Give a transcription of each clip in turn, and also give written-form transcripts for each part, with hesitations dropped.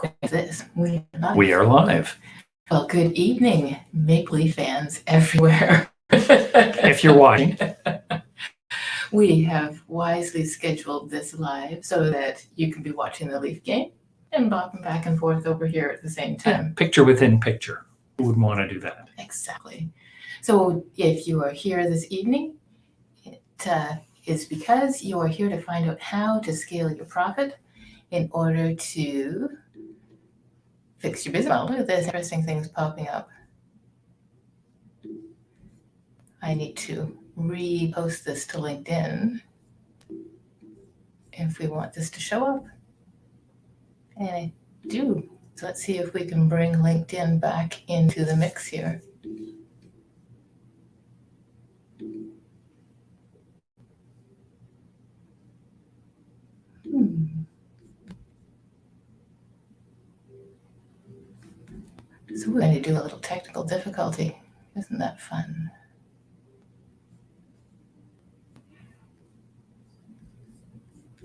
quick as this. We We are live. Well, good evening, Maple Leaf fans everywhere. If you're watching, We have wisely scheduled this live so that you can be watching the Leaf game and bopping back and forth over here at the same time. picture within picture. Who would want to do that? Exactly. So if you are here this evening, it is because you are here to find out how to scale your profit in order to fix your business model. Look at this interesting things popping up. I need to repost this to LinkedIn if we want this to show up. And I do. So let's see if we can bring LinkedIn back into the mix here. So we're going to do a little technical difficulty. Isn't that fun?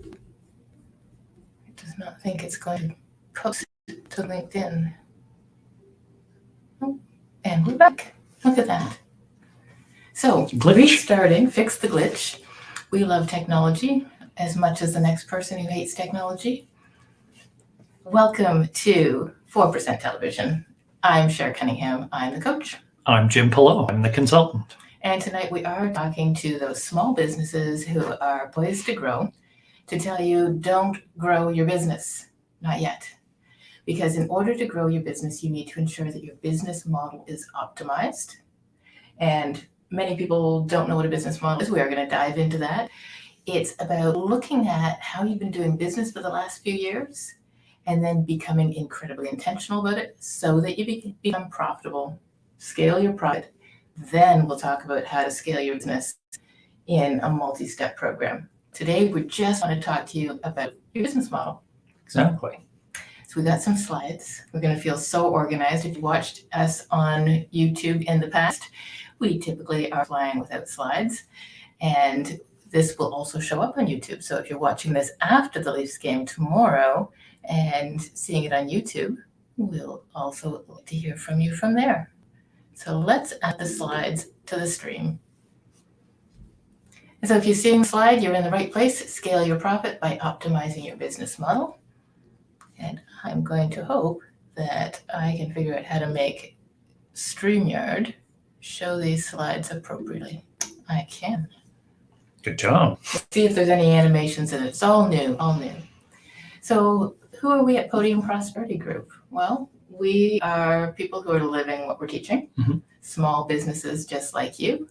It does not think it's going to post to LinkedIn. Oh, and we're back. Look at that. So restarting, fix the glitch. We love technology as much as the next person who hates technology. Welcome to 4% Television. I'm Cher Cunningham. I'm the coach. I'm Jim Pillow. I'm the consultant. And tonight we are talking to those small businesses who are poised to grow, to tell you don't grow your business. Not yet. Because in order to grow your business, you need to ensure that your business model is optimized. And many people don't know what a business model is. We are going to dive into that. It's about looking at how you've been doing business for the last few years and then becoming incredibly intentional about it so that you become profitable, scale your profit. Then we'll talk about how to scale your business in a multi-step program. Today, we just want to talk to you about your business model. Exactly. So we got some slides. We're going to feel so organized. If you watched us on YouTube in the past, we typically are flying without slides. And this will also show up on YouTube. So if you're watching this after the Leafs game tomorrow and seeing it on YouTube, we'll also like to hear from you from there. So let's add the slides to the stream. And so if you're seeing the slide, you're in the right place. Scale your profit by optimizing your business model. And I'm going to hope that I can figure out how to make StreamYard show these slides appropriately. I can. Good job. Let's see if there's any animations in it. It's all new, all new. So who are we at Podium Prosperity Group? Well, we are people who are living what we're teaching, small businesses just like you.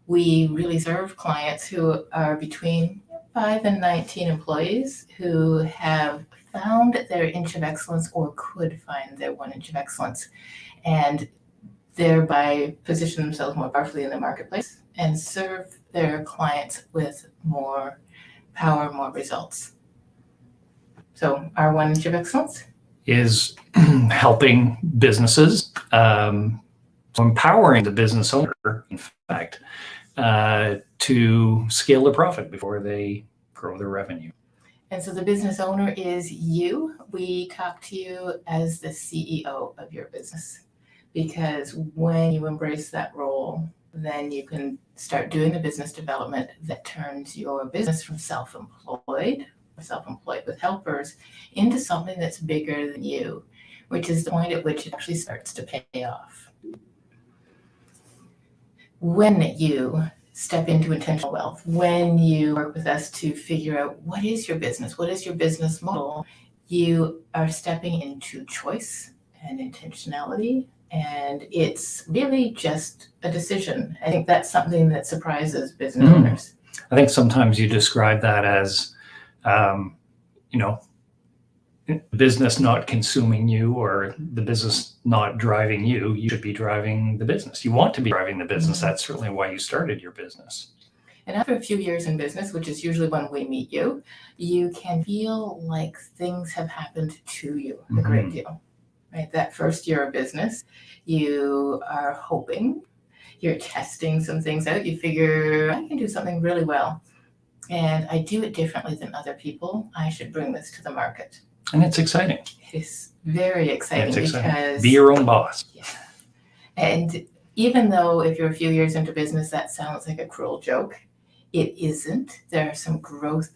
We really serve clients who are between 5 and 19 employees who have found their inch of excellence or could find their 1 inch of excellence and thereby position themselves more powerfully in the marketplace and serve their clients with more power, more results. So our 1 inch of excellence is helping businesses, empowering the business owner, in fact, to scale their profit before they grow their revenue. And so the business owner is you. We talk to you as the CEO of your business, because when you embrace that role, then you can start doing the business development that turns your business from self-employed with helpers into something that's bigger than you, which is the point at which it actually starts to pay off. When you step into intentional wealth, when you work with us to figure out what is your business, what is your business model, you are stepping into choice and intentionality, and it's really just a decision. I think that's something that surprises business owners. I think sometimes you describe that as, business not consuming you or the business not driving you. You should be driving the business. You want to be driving the business. That's certainly why you started your business. And after a few years in business, which is usually when we meet you, you can feel like things have happened to you a great deal. Right? That first year of business, you are hoping, you're testing some things out. You figure, I can do something really well, and I do it differently than other people. I should bring this to the market. And it's exciting. It's very exciting It's exciting. because Be your own boss. yeah. And even though if you're a few years into business, that sounds like a cruel joke, it isn't. There are some growth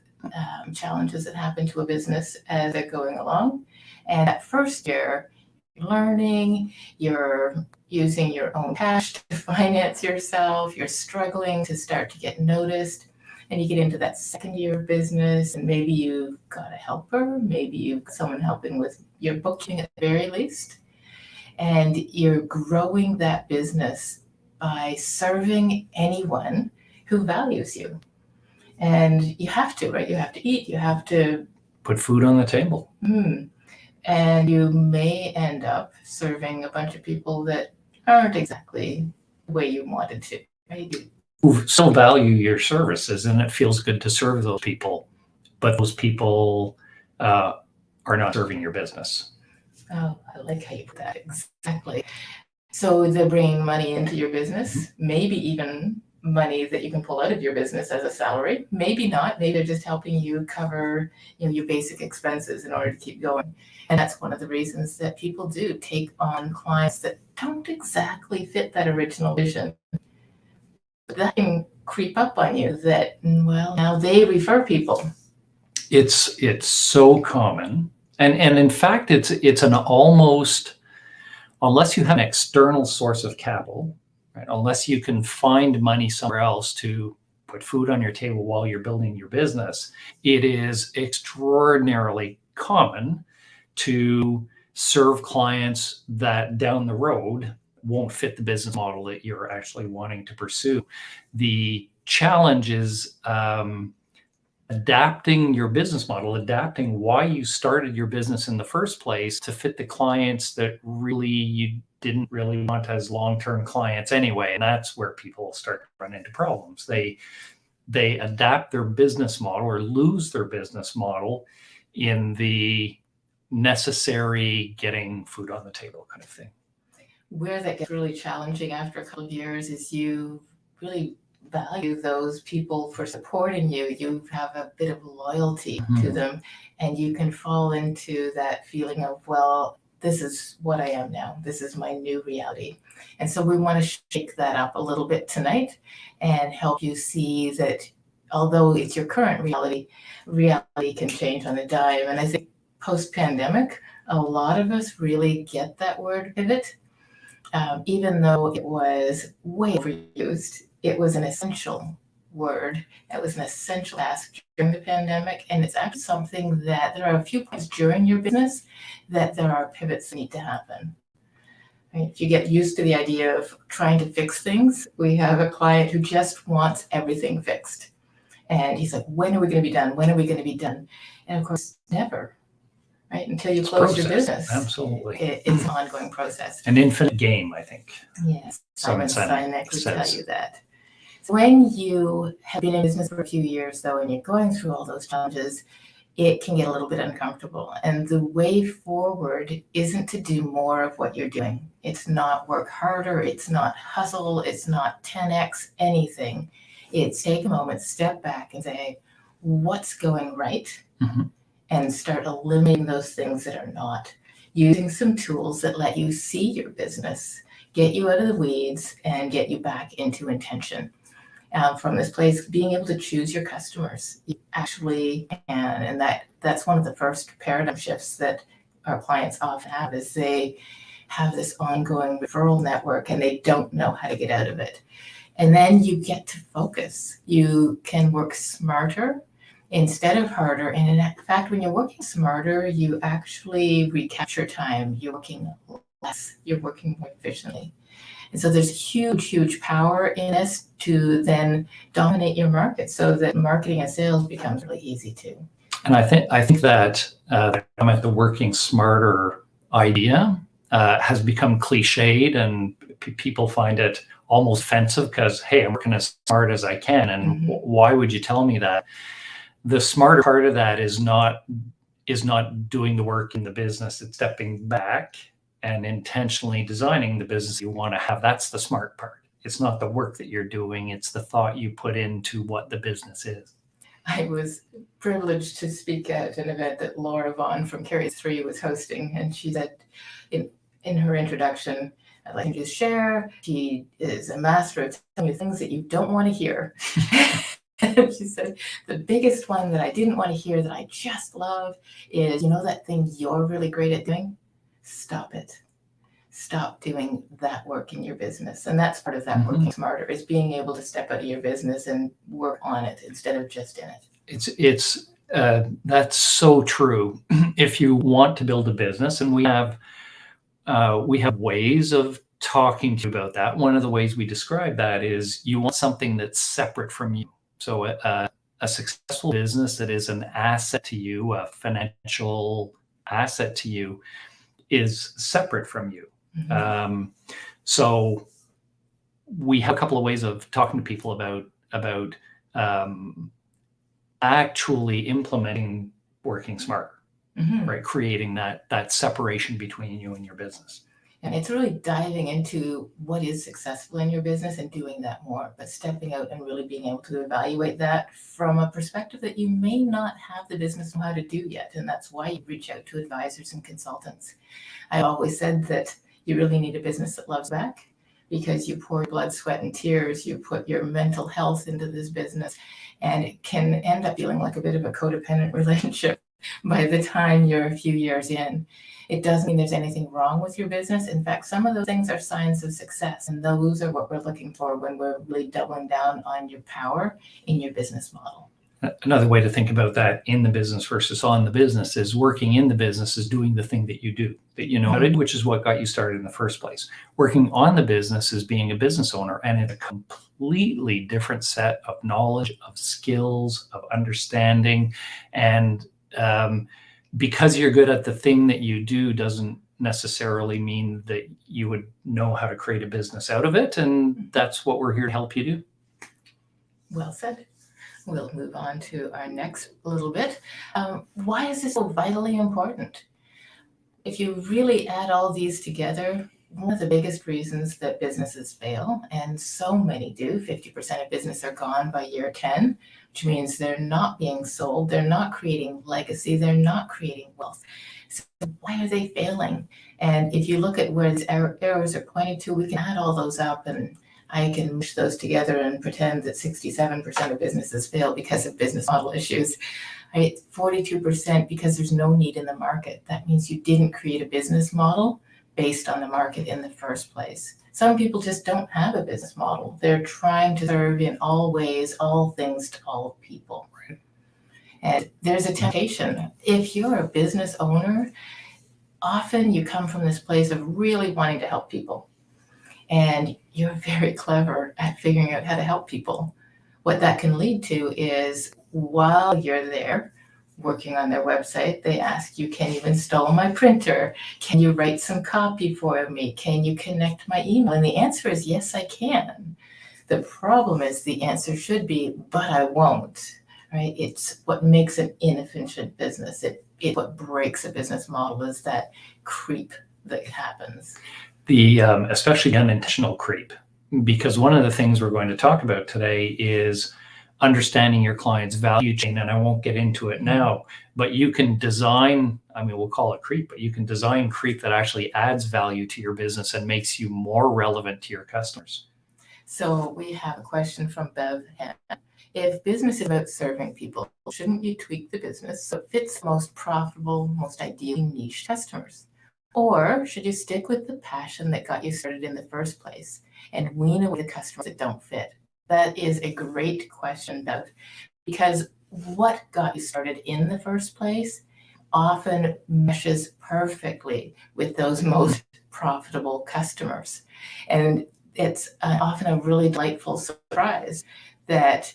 challenges that happen to a business as they're going along. And that first year, you're learning, you're using your own cash to finance yourself, you're struggling to start to get noticed. And you get into that second year of business, and maybe you've got a helper, maybe you've got someone helping with your bookkeeping at the very least. And you're growing that business by serving anyone who values you. And you have to, right? You have to eat, you have to, Put food on the table. and you may end up serving a bunch of people that aren't exactly the way you wanted to, right? Who still value your services, and it feels good to serve those people, but those people are not serving your business. Oh, I like how you put that. Exactly. So they're bringing money into your business, maybe even money that you can pull out of your business as a salary. Maybe not. Maybe they're just helping you cover, your basic expenses in order to keep going. And that's one of the reasons that people do take on clients that don't exactly fit that original vision. But that can creep up on you that, well, now they refer people. It's so common, and in fact, it's an almost, unless you have an external source of capital, right? Unless you can find money somewhere else to put food on your table while you're building your business, it is extraordinarily common to serve clients that down the road won't fit the business model that you're actually wanting to pursue. The challenge is adapting your business model, adapting why you started your business in the first place to fit the clients that really you didn't really want as long-term clients anyway. And that's where people start to run into problems. They adapt their business model or lose their business model in the necessary getting food on the table kind of thing. Where that gets really challenging after a couple of years is you really value those people for supporting you. You have a bit of loyalty to them, and you can fall into that feeling of, well, this is what I am now. This is my new reality. And so we want to shake that up a little bit tonight and help you see that although it's your current reality, reality can change on a dime. And I think post-pandemic, a lot of us really get that word pivot. Even though it was way overused, it was an essential word. It was an essential task during the pandemic. And it's actually something that there are a few points during your business that there are pivots that need to happen. Right? If you get used to the idea of trying to fix things, we have a client who just wants everything fixed. And he's like, when are we going to be done? When are we going to be done? And of course, never. Right? Until you close your business. Absolutely. It's an ongoing process. An infinite game, I think. Yes. Simon Sinek would tell says. you that. So when you have been in business for a few years, though, and you're going through all those challenges, it can get a little bit uncomfortable. And the way forward isn't to do more of what you're doing. It's not work harder. It's not hustle. It's not 10x anything. It's take a moment, step back and say, what's going right? And start eliminating those things that are not. Using some tools that let you see your business, get you out of the weeds, and get you back into intention. From this place, being able to choose your customers, you actually can. And that's one of the first paradigm shifts that our clients often have, is they have this ongoing referral network and they don't know how to get out of it. And then you get to focus. You can work smarter instead of harder. And in fact, when you're working smarter, you actually recapture time. You're working less, you're working more efficiently. And so there's huge, huge power in this to then dominate your market so that marketing and sales becomes really easy too. And I think that the working smarter idea has become cliched, and people find it almost offensive because, hey, I'm working as smart as I can. And why would you tell me that? The smarter part of that is not doing the work in the business. It's stepping back and intentionally designing the business you want to have. That's the smart part. It's not the work that you're doing. It's the thought you put into what the business is. I was privileged to speak at an event that Laura Vaughn from Carries 3 was hosting, and she said in her introduction, I'd like to just share, she is a master of telling you things that you don't want to hear. And she said, the biggest one that I didn't want to hear that I just love is, you know that thing you're really great at doing? Stop it. Stop doing that work in your business. And that's part of that working smarter, is being able to step out of your business and work on it instead of just in it. That's so true. If you want to build a business, and we have ways of talking to you about that. One of the ways we describe that is you want something that's separate from you. So a successful business that is an asset to you, a financial asset to you, is separate from you. So we have a couple of ways of talking to people about actually implementing working smarter, right? Creating that separation between you and your business. And it's really diving into what is successful in your business and doing that more, but stepping out and really being able to evaluate that from a perspective that you may not have the business know how to do yet. And that's why you reach out to advisors and consultants. I always said that you really need a business that loves back, because you pour blood, sweat, and tears, you put your mental health into this business, and it can end up feeling like a bit of a codependent relationship by the time you're a few years in. It doesn't mean there's anything wrong with your business. In fact, some of those things are signs of success, and those are what we're looking for when we're really doubling down on your power in your business model. Another way to think about that in the business versus on the business is working in the business is doing the thing that you do, that you know how to do, which is what got you started in the first place. Working on the business is being a business owner, and it's a completely different set of knowledge, of skills, of understanding. And because you're good at the thing that you do doesn't necessarily mean that you would know how to create a business out of it. And that's what we're here to help you do. Well said. We'll move on to our next little bit. Why is this so vitally important? If you really add all these together, one of the biggest reasons that businesses fail, and so many do, 50% of business are gone by year 10, which means they're not being sold, they're not creating legacy, they're not creating wealth. So why are they failing? And if you look at where these errors are pointing to, we can add all those up, and I can mush those together and pretend that 67% of businesses fail because of business model issues. Right? 42% because there's no need in the market. That means you didn't create a business model based on the market in the first place. Some people just don't have a business model. They're trying to serve in all ways, all things to all people. Right? And there's a temptation. If you're a business owner, often you come from this place of really wanting to help people. And you're very clever at figuring out how to help people. What that can lead to is, while you're there working on their website, they ask you, can you install my printer? Can you write some copy for me? Can you connect my email? And the answer is, yes, I can. The problem is the answer should be, but I won't, right? It's what makes an inefficient business. It what breaks a business model is that creep that happens. Especially unintentional creep, because one of the things we're going to talk about today is understanding your client's value chain. And I won't get into it now, but you can design, we'll call it creep, but you can design creep that actually adds value to your business and makes you more relevant to your customers. So we have a question from Bev. If business is about serving people, shouldn't you tweak the business so it fits the most profitable, most ideally niche customers? Or should you stick with the passion that got you started in the first place and wean away the customers that don't fit? That is a great question, Bev, because what got you started in the first place often meshes perfectly with those most profitable customers. And it's often a really delightful surprise that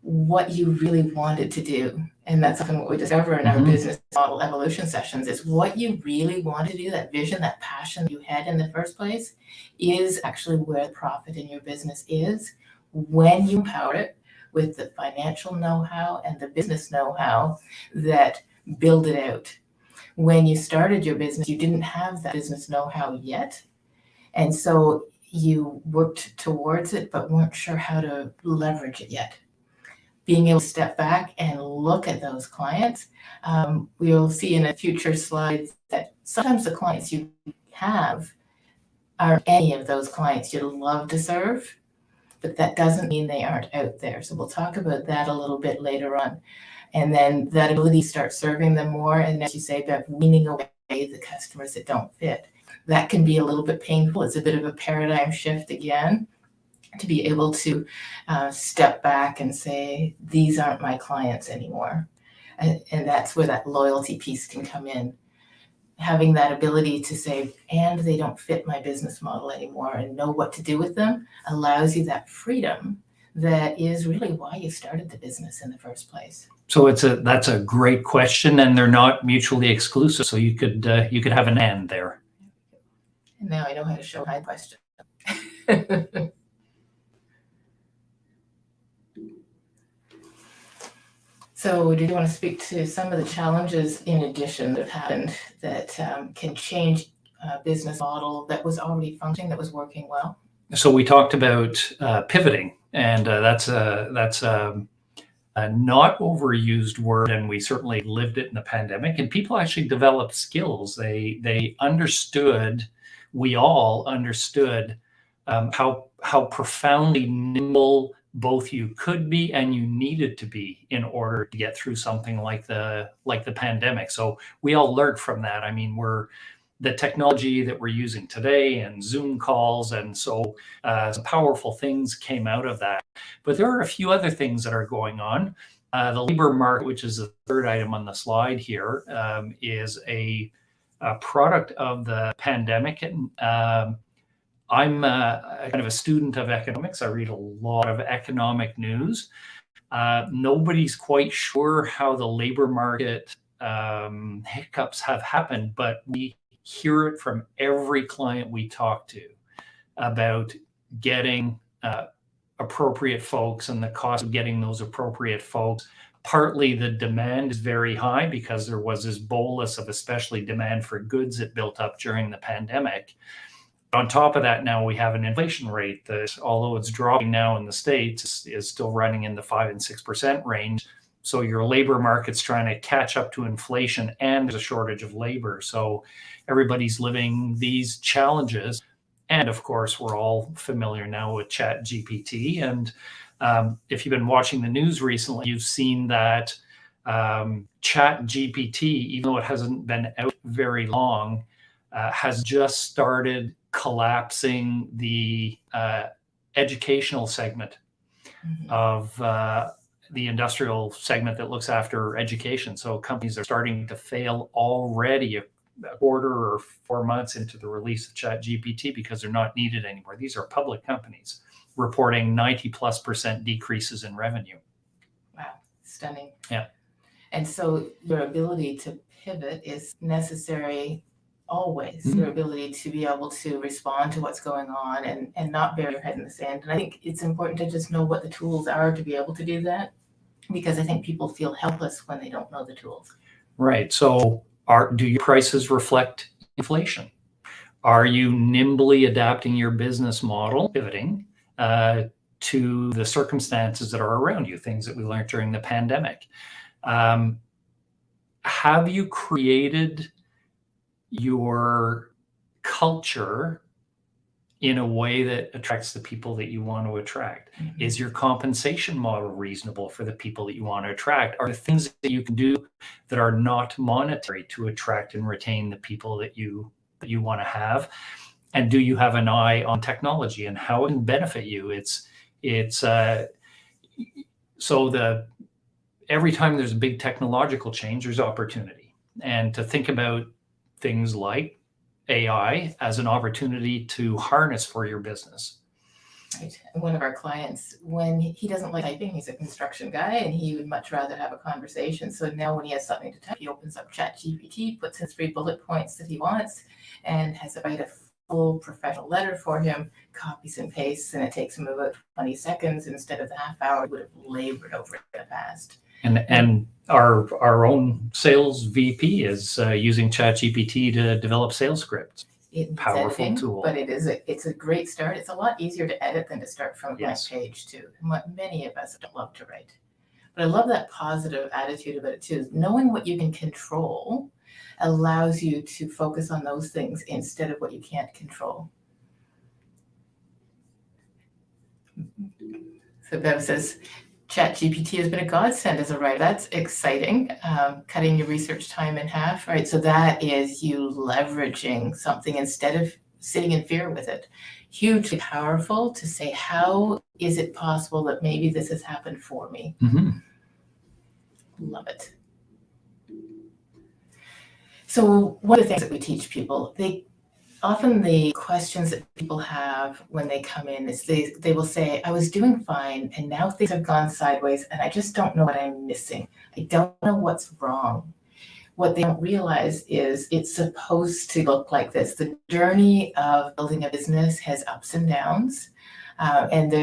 what you really wanted to do, and that's often what we discover in our business model evolution sessions, is what you really want to do, that vision, that passion you had in the first place, is actually where the profit in your business is when you empower it with the financial know-how and the business know-how that build it out. When you started your business, you didn't have that business know-how yet, and so you worked towards it but weren't sure how to leverage it yet. being able to step back and look at those clients. We'll see in a future slide that sometimes the clients you have are any of those clients you'd love to serve, but that doesn't mean they aren't out there. So we'll talk about that a little bit later on. And then that ability to start serving them more, and as you say, about weaning away the customers that don't fit. That can be a little bit painful. It's a bit of a paradigm shift again, to be able to step back and say, these aren't my clients anymore. And that's where that loyalty piece can come in. Having that ability to say, and they don't fit my business model anymore, and know what to do with them, allows you that freedom that is really why you started the business in the first place. So that's a great question, and they're not mutually exclusive. So you could have an and there. And now I know how to show my question. So did you want to speak to some of the challenges in addition that have happened that can change a business model that was already functioning, that was working well? So we talked about pivoting, and that's a not overused word, and we certainly lived it in the pandemic. And people actually developed skills. They understood. We all understood how profoundly nimble both you could be and you needed to be in order to get through something like the pandemic. So we all learned from that. I mean, the technology that we're using today and Zoom calls, and so some powerful things came out of that. But there are a few other things that are going on. The labor market, which is the third item on the slide here, is a product of the pandemic. And I'm kind of a student of economics. I read a lot of economic news. Nobody's quite sure how the labor market hiccups have happened, but we hear it from every client we talk to about getting appropriate folks and the cost of getting those appropriate folks. Partly the demand is very high because there was this bolus of especially demand for goods that built up during the pandemic. On top of that, now we have an inflation rate that, although it's dropping now in the States, is still running in the 5 and 6% range. So your labor market's trying to catch up to inflation, and there's a shortage of labor. So everybody's living these challenges. And of course, we're all familiar now with ChatGPT. And if you've been watching the news recently, you've seen that ChatGPT, even though it hasn't been out very long, has just started collapsing the educational segment of the industrial segment that looks after education. So companies are starting to fail already a quarter or 4 months into the release of ChatGPT because they're not needed anymore. These are public companies reporting 90+% decreases in revenue. Wow, stunning. Yeah. And so your ability to pivot is necessary always. Your ability to be able to respond to what's going on and not bury your head in the sand. And I think it's important to just know what the tools are to be able to do that, because I think people feel helpless when they don't know the tools. Right. So do your prices reflect inflation? Are you nimbly adapting your business model, pivoting to the circumstances that are around you, things that we learned during the pandemic? Have you created your culture in a way that attracts the people that you want to attract? Is your compensation model reasonable for the people that you want to attract? Are the things that you can do that are not monetary to attract and retain the people that you want to have? And do you have an eye on technology and how it can benefit you? Every time there's a big technological change, there's opportunity. And to think about things like AI as an opportunity to harness for your business. Right. One of our clients, when he doesn't like typing, he's a construction guy, and he would much rather have a conversation. So now when he has something to type, he opens up ChatGPT, puts in 3 bullet points that he wants, and has to write a full professional letter for him, copies and pastes, and it takes him about 20 seconds instead of the half hour he would have labored over it in the past. And our own sales VP is using ChatGPT to develop sales scripts. Powerful editing, tool. but it's a great start. It's a lot easier to edit than to start from a blank Yes. page too. Many of us don't love to write. But I love that positive attitude about it too. Knowing what you can control allows you to focus on those things instead of what you can't control. So Bev says, ChatGPT has been a godsend as a writer. That's exciting. Cutting your research time in half, right? So that is you leveraging something instead of sitting in fear with it. Hugely powerful to say, how is it possible that maybe this has happened for me? Mm-hmm. Love it. So one of the things that we teach people, often the questions that people have when they come in is they will say, I was doing fine and now things have gone sideways and I just don't know what I'm missing. I don't know what's wrong. What they don't realize is it's supposed to look like this. The journey of building a business has ups and downs. And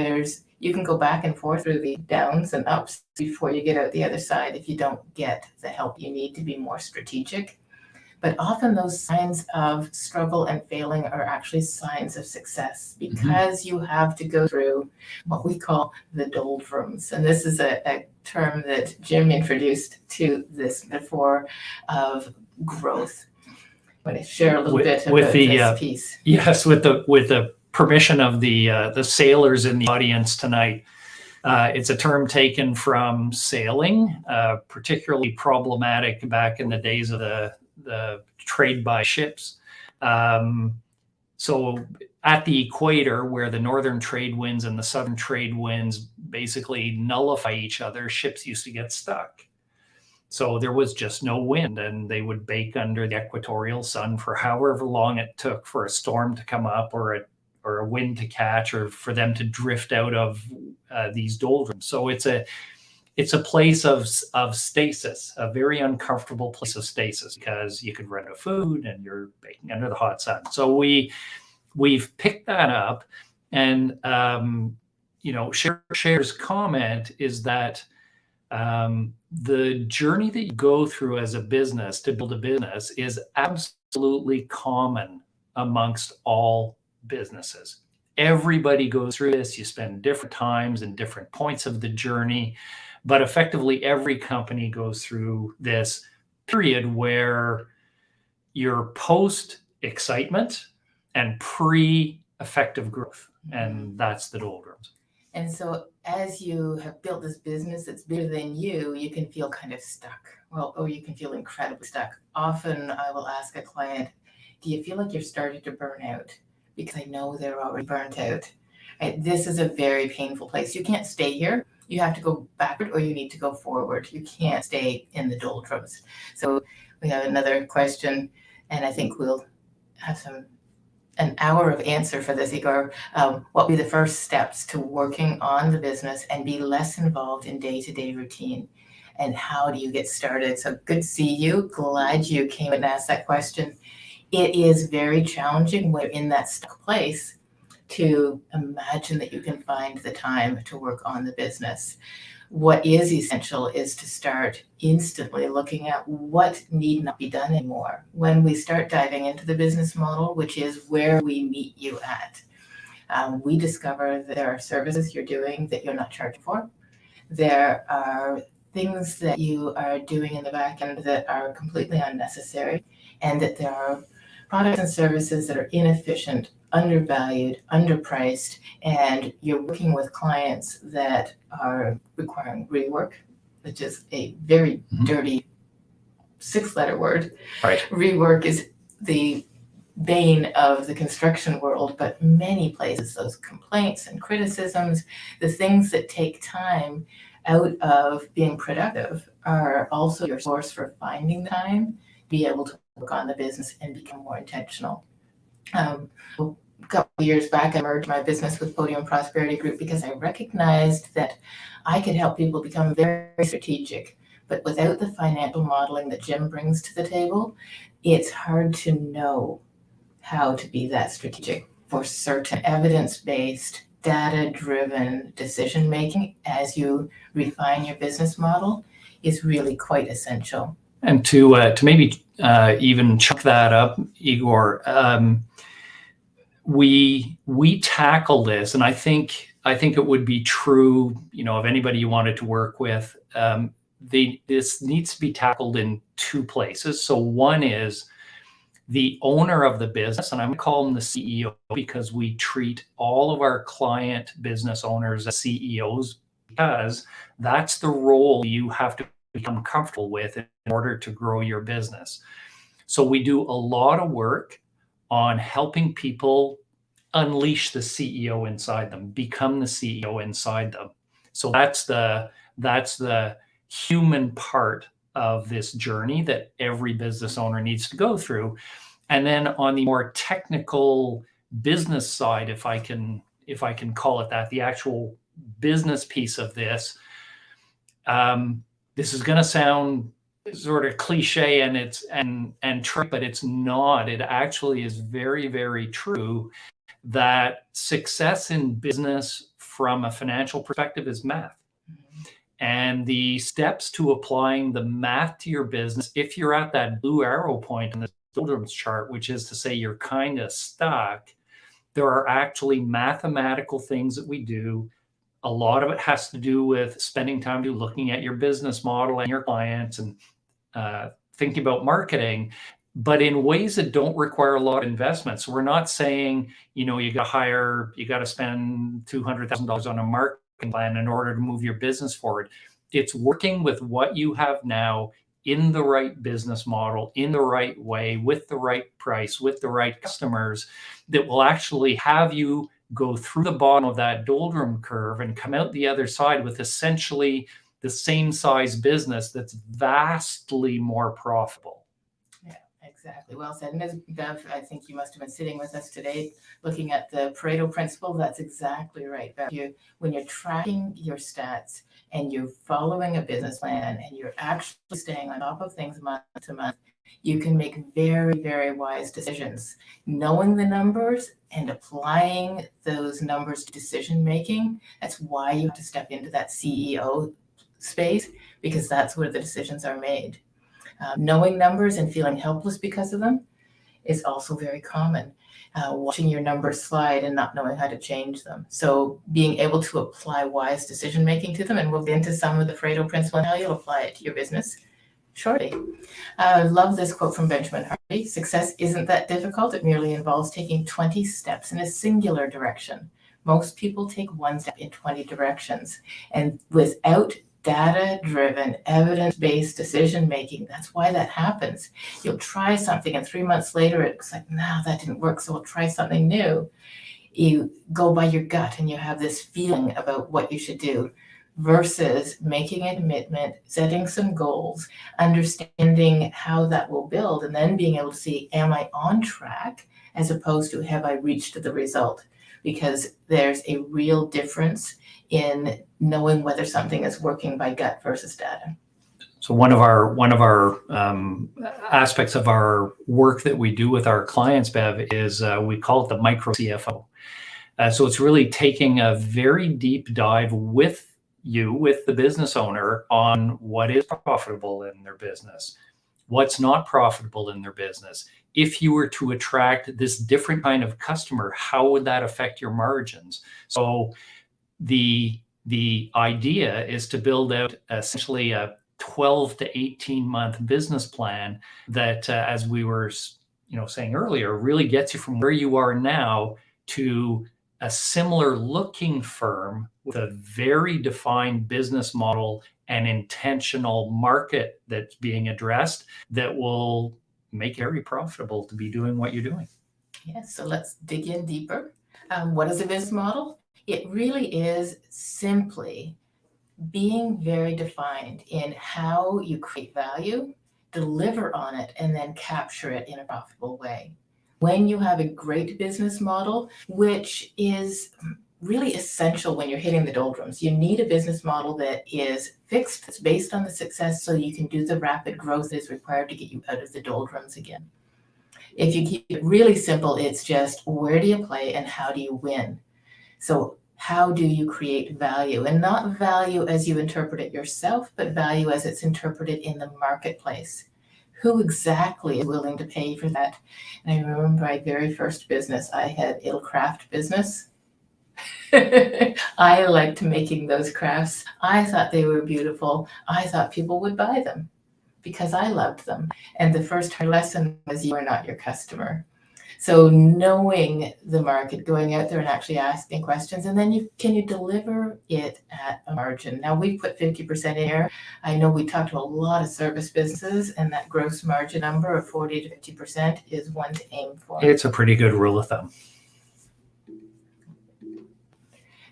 you can go back and forth through the downs and ups before you get out the other side if you don't get the help you need to be more strategic. But often those signs of struggle and failing are actually signs of success because you have to go through what we call the doldrums. And this is a term that Jim introduced to this metaphor of growth. I'm going to share a little bit about this piece. Yes, with the permission of the sailors in the audience tonight. It's a term taken from sailing, particularly problematic back in the days of the trade by ships. So at the equator, where the northern trade winds and the southern trade winds basically nullify each other, ships used to get stuck. So there was just no wind, and they would bake under the equatorial sun for however long it took for a storm to come up or a wind to catch, or for them to drift out of these doldrums. So it's a place of stasis, a very uncomfortable place of stasis, because you could run out of food and you're baking under the hot sun. So we've picked that up, and Cher's comment is that the journey that you go through as a business to build a business is absolutely common amongst all businesses. Everybody goes through this. You spend different times and different points of the journey. But effectively, every company goes through this period where you're post-excitement and pre-effective growth. And that's the doldrums. And so as you have built this business that's bigger than you can feel kind of stuck. Or you can feel incredibly stuck. Often I will ask a client, do you feel like you're starting to burn out? Because I know they're already burnt out. Right? This is a very painful place. You can't stay here. You have to go backward or you need to go forward. You can't stay in the doldrums. So we have another question, and I think we'll have an hour of answer for this, Igor. What would be the first steps to working on the business and be less involved in day-to-day routine? And how do you get started? So good to see you. Glad you came and asked that question. It is very challenging. We're in that stuck place to imagine that you can find the time to work on the business. What is essential is to start instantly looking at what need not be done anymore. When we start diving into the business model, which is where we meet you at, we discover that there are services you're doing that you're not charging for. There are things that you are doing in the back end that are completely unnecessary, and that there are products and services that are inefficient, undervalued, underpriced, and you're working with clients that are requiring rework, which is a very dirty 6-letter word. Right. Rework is the bane of the construction world, but many places, those complaints and criticisms, the things that take time out of being productive are also your source for finding time to be able to work on the business and become more intentional. A couple of years back, I merged my business with Podium Prosperity Group because I recognized that I could help people become very strategic. But without the financial modeling that Jim brings to the table, it's hard to know how to be that strategic for certain evidence-based, data-driven decision-making as you refine your business model is really quite essential. And to maybe even chunk that up, Igor, we tackle this, and I think I think it would be true, of anybody you wanted to work with. This needs to be tackled in two places. So one is the owner of the business, and I'm going to call him the CEO because we treat all of our client business owners as CEOs, because that's the role you have to become comfortable with in order to grow your business. So we do a lot of work on helping people unleash the CEO inside them, become the CEO inside them. So that's the human part of this journey that every business owner needs to go through. And then on the more technical business side, if I can call it that, the actual business piece of this, this is going to sound sort of cliche and true, but it's not. It actually is very, very true that success in business from a financial perspective is math. And the steps to applying the math to your business, if you're at that blue arrow point in the doldrums chart, which is to say you're kind of stuck, there are actually mathematical things that we do. A lot of it has to do with spending time looking at your business model and your clients and thinking about marketing, but in ways that don't require a lot of investment. So we're not saying, you got to spend $200,000 on a marketing plan in order to move your business forward. It's working with what you have now in the right business model, in the right way, with the right price, with the right customers, that will actually have you go through the bottom of that doldrum curve and come out the other side with essentially the same size business that's vastly more profitable. Exactly. Well said. And as Bev, I think you must have been sitting with us today looking at the Pareto principle. That's exactly right, Bev. When you're tracking your stats and you're following a business plan and you're actually staying on top of things month to month, you can make very, very wise decisions. Knowing the numbers and applying those numbers to decision making, that's why you have to step into that CEO space, because that's where the decisions are made. Knowing numbers and feeling helpless because of them is also very common. Watching your numbers slide and not knowing how to change them. So being able to apply wise decision making to them, and we'll get into some of the Pareto principle and how you'll apply it to your business shortly. I love this quote from Benjamin Hardy. Success isn't that difficult. It merely involves taking 20 steps in a singular direction. Most people take one step in 20 directions. And without data-driven, evidence-based decision-making, that's why that happens. You'll try something and 3 months later, it's like, no, that didn't work, so we'll try something new. You go by your gut and you have this feeling about what you should do versus making a commitment, setting some goals, understanding how that will build, and then being able to see, am I on track, as opposed to have I reached the result? Because there's a real difference in knowing whether something is working by gut versus data. So one of our aspects of our work that we do with our clients, Bev, is we call it the micro CFO. So it's really taking a very deep dive with the business owner on what is profitable in their business, what's not profitable in their business. If you were to attract this different kind of customer, how would that affect your margins? So the idea is to build out essentially a 12 to 18 month business plan that, as we were saying earlier, really gets you from where you are now to a similar looking firm with a very defined business model and intentional market that's being addressed that will make it very profitable to be doing what you're doing. Yes, so let's dig in deeper. What is a business model? It really is simply being very defined in how you create value, deliver on it, and then capture it in a profitable way. When you have a great business model, which is really essential when you're hitting the doldrums, you need a business model that is fixed, that's based on the success, so you can do the rapid growth that is required to get you out of the doldrums again. If you keep it really simple, it's just where do you play and how do you win? So how do you create value? And not value as you interpret it yourself, but value as it's interpreted in the marketplace. Who exactly is willing to pay for that? And I remember my very first business, I had a craft business. I liked making those crafts. I thought they were beautiful. I thought people would buy them because I loved them. And the first lesson was you are not your customer. So knowing the market, going out there and actually asking questions, and then can you deliver it at a margin? Now we put 50% in here. I know we talked to a lot of service businesses, and that gross margin number of 40 to 50% is one to aim for. It's a pretty good rule of thumb.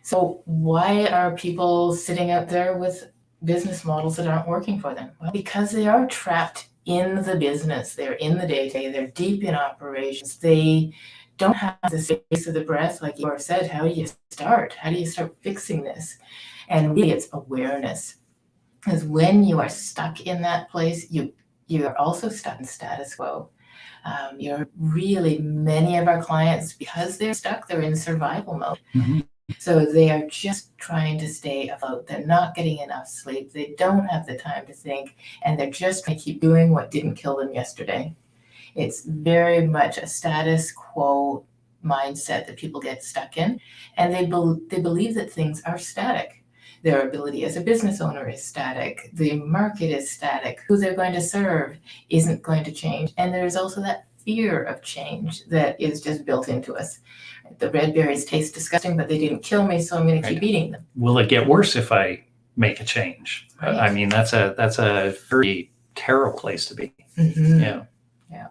So why are people sitting out there with business models that aren't working for them? Well, because they are trapped in the business. They're in the day-to-day. They're deep in operations. They don't have the space of the breath, like you said. How do you start? How do you start fixing this? And really, it's awareness. Because when you are stuck in that place, you're also stuck in status quo. Many of our clients, because they're stuck, they're in survival mode. Mhm. So they are just trying to stay afloat. They're not getting enough sleep. They don't have the time to think, and they're just trying to keep doing what didn't kill them yesterday. It's very much a status quo mindset that people get stuck in, and they believe that things are static. Their ability as a business owner is static. The market is static. Who they're going to serve isn't going to change. And there's also that fear of change that is just built into us. The red berries taste disgusting, but they didn't kill me, so I'm going to keep eating them. Will it get worse if I make a change? Right. I mean, that's a very terrible place to be. Mm-hmm. Yeah.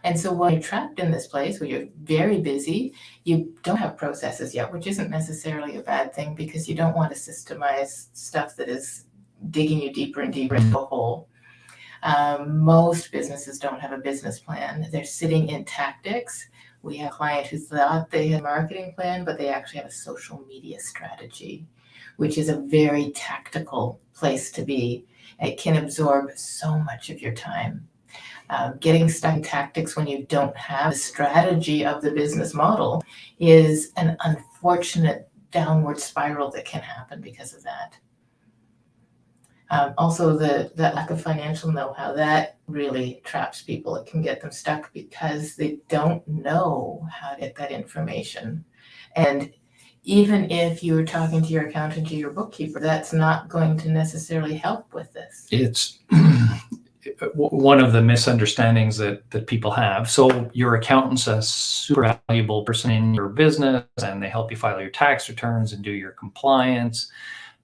And so when you're trapped in this place where you're very busy, you don't have processes yet, which isn't necessarily a bad thing because you don't want to systemize stuff that is digging you deeper and deeper into a hole. Most businesses don't have a business plan. They're sitting in tactics. We have a client who thought they had a marketing plan, but they actually have a social media strategy, which is a very tactical place to be. It can absorb so much of your time. Getting stuck in tactics when you don't have a strategy of the business model is an unfortunate downward spiral that can happen because of that. Also, that lack of financial know-how, that really traps people. It can get them stuck because they don't know how to get that information. And even if you're talking to your accountant or your bookkeeper, that's not going to necessarily help with this. It's one of the misunderstandings that people have. So your accountant's a super valuable person in your business, and they help you file your tax returns and do your compliance.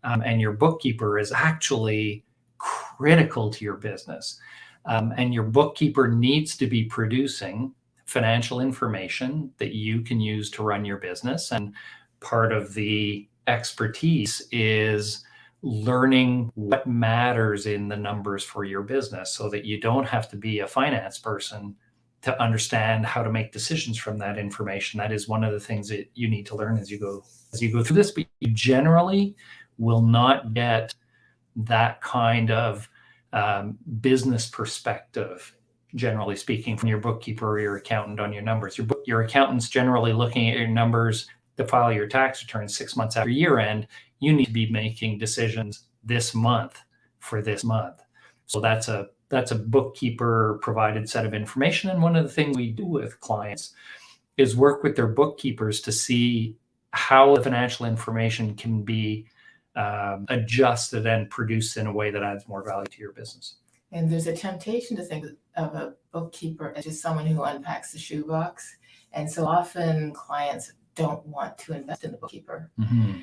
And your bookkeeper is actually critical to your business. And your bookkeeper needs to be producing financial information that you can use to run your business. And part of the expertise is learning what matters in the numbers for your business so that you don't have to be a finance person to understand how to make decisions from that information. That is one of the things that you need to learn as you go through this, but you generally will not get that kind of business perspective, generally speaking, from your bookkeeper or your accountant on your numbers. Your accountant's generally looking at your numbers to file your tax return 6 months after year end. You need to be making decisions this month for this month. So that's a bookkeeper provided set of information. And one of the things we do with clients is work with their bookkeepers to see how the financial information can be adjusted and produced in a way that adds more value to your business. And there's a temptation to think of a bookkeeper as just someone who unpacks the shoebox. And so often clients don't want to invest in the bookkeeper. Mm-hmm.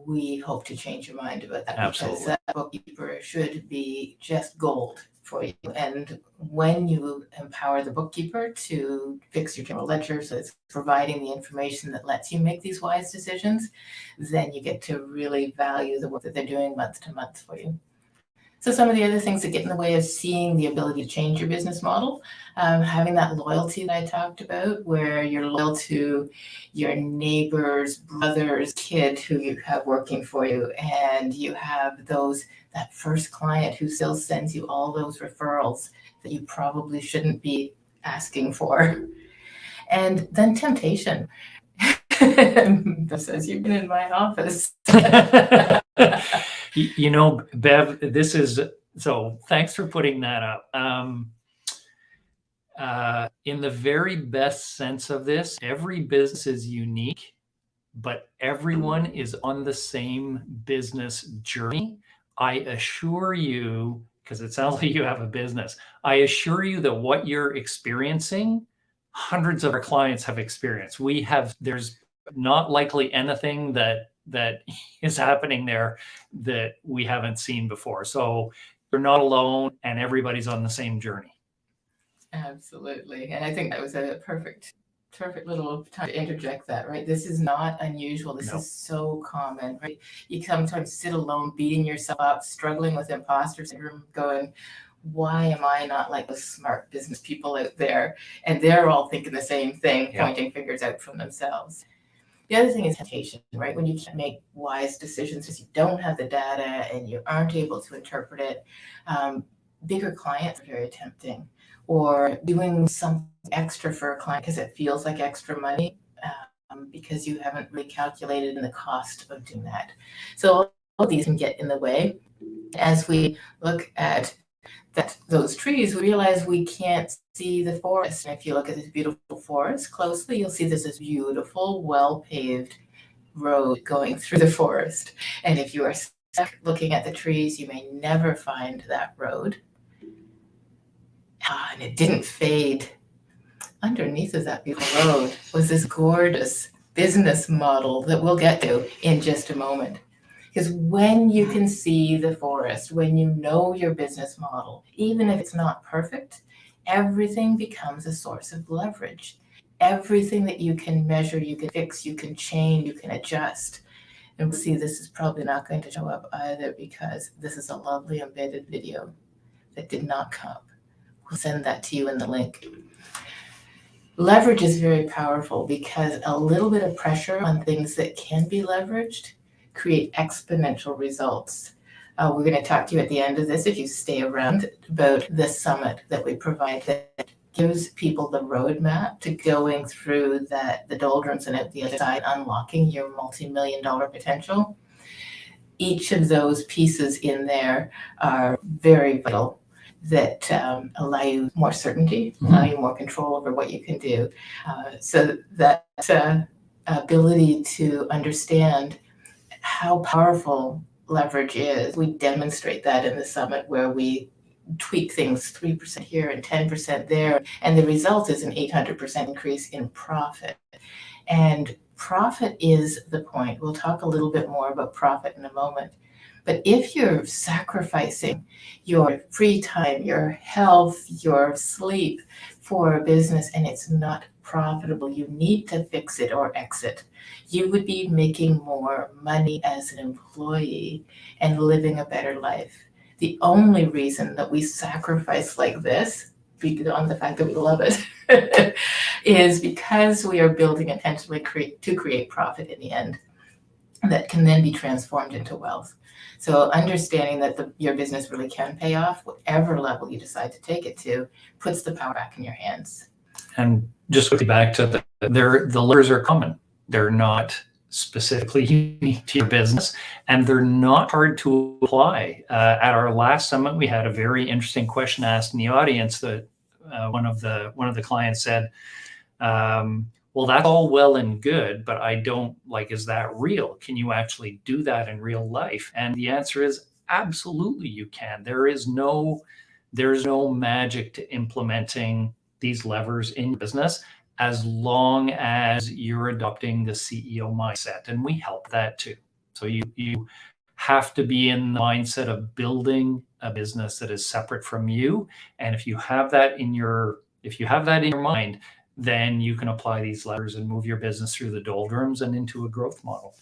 We hope to change your mind about that. Absolutely. Because that bookkeeper should be just gold for you. And when you empower the bookkeeper to fix your general ledger, so it's providing the information that lets you make these wise decisions, then you get to really value the work that they're doing month to month for you. So some of the other things that get in the way of seeing the ability to change your business model, having that loyalty that I talked about, where you're loyal to your neighbor's brother's kid who you have working for you, and you have that first client who still sends you all those referrals that you probably shouldn't be asking for. And then temptation. That says you've been in my office. You know, Bev, so thanks for putting that up. In the very best sense of this, every business is unique but everyone is on the same business journey. I assure you, because it sounds like you have a business, I assure you that what you're experiencing, hundreds of our clients have experienced. There's not likely anything that is happening there that we haven't seen before. So you're not alone, and everybody's on the same journey. Absolutely. And I think that was a perfect little time to interject that, right? This is not unusual. This No. is so common, right? You sometimes sit alone, beating yourself up, struggling with imposter syndrome, going, why am I not like the smart business people out there? And they're all thinking the same thing, Yeah. pointing fingers out from themselves. The other thing is temptation, right? When you can't make wise decisions because you don't have the data and you aren't able to interpret it, bigger clients are very tempting. Or doing something extra for a client because it feels like extra money, because you haven't really calculated in the cost of doing that. So all of these can get in the way. As we look at those trees, we realize we can't see the forest. And if you look at this beautiful forest closely, you'll see there's this beautiful, well-paved road going through the forest. And if you are stuck looking at the trees, you may never find that road. And it didn't fade. Underneath of that beautiful road was this gorgeous business model that we'll get to in just a moment. Because when you can see the forest, when you know your business model, even if it's not perfect, everything becomes a source of leverage. Everything that you can measure, you can fix, you can change, you can adjust. And we'll see this is probably not going to show up either because this is a lovely embedded video that did not come up. We'll send that to you in the link. Leverage is very powerful because a little bit of pressure on things that can be leveraged create exponential results. We're going to talk to you at the end of this, if you stay around, about the summit that we provide that gives people the roadmap to going through the doldrums and out the other side, unlocking your multi-million-dollar potential. Each of those pieces in there are very vital that allow you more certainty, allow you more control over what you can do. So that ability to understand how powerful leverage is, we demonstrate that in the summit where we tweak things 3% here and 10% there, and the result is an 800% increase in profit. And profit is the point. We'll talk a little bit more about profit in a moment. But if you're sacrificing your free time, your health, your sleep for a business and it's not profitable, you need to fix it or exit. You would be making more money as an employee and living a better life. The only reason that we sacrifice like this, beyond the fact that we love it, is because we are building intentionally to create profit in the end that can then be transformed into wealth. So understanding that your business really can pay off, whatever level you decide to take it to, puts the power back in your hands. And just quickly back to the levers are common. They're not specifically unique to your business, and they're not hard to apply. At our last summit, we had a very interesting question asked in the audience that one of the clients said, well, that's all well and good, but I don't is that real? Can you actually do that in real life? And the answer is absolutely you can. There's no magic to implementing these levers in your business as long as you're adopting the CEO mindset. And we help that too. So you have to be in the mindset of building a business that is separate from you. And if you have that in your mind, then you can apply these levers and move your business through the doldrums and into a growth model.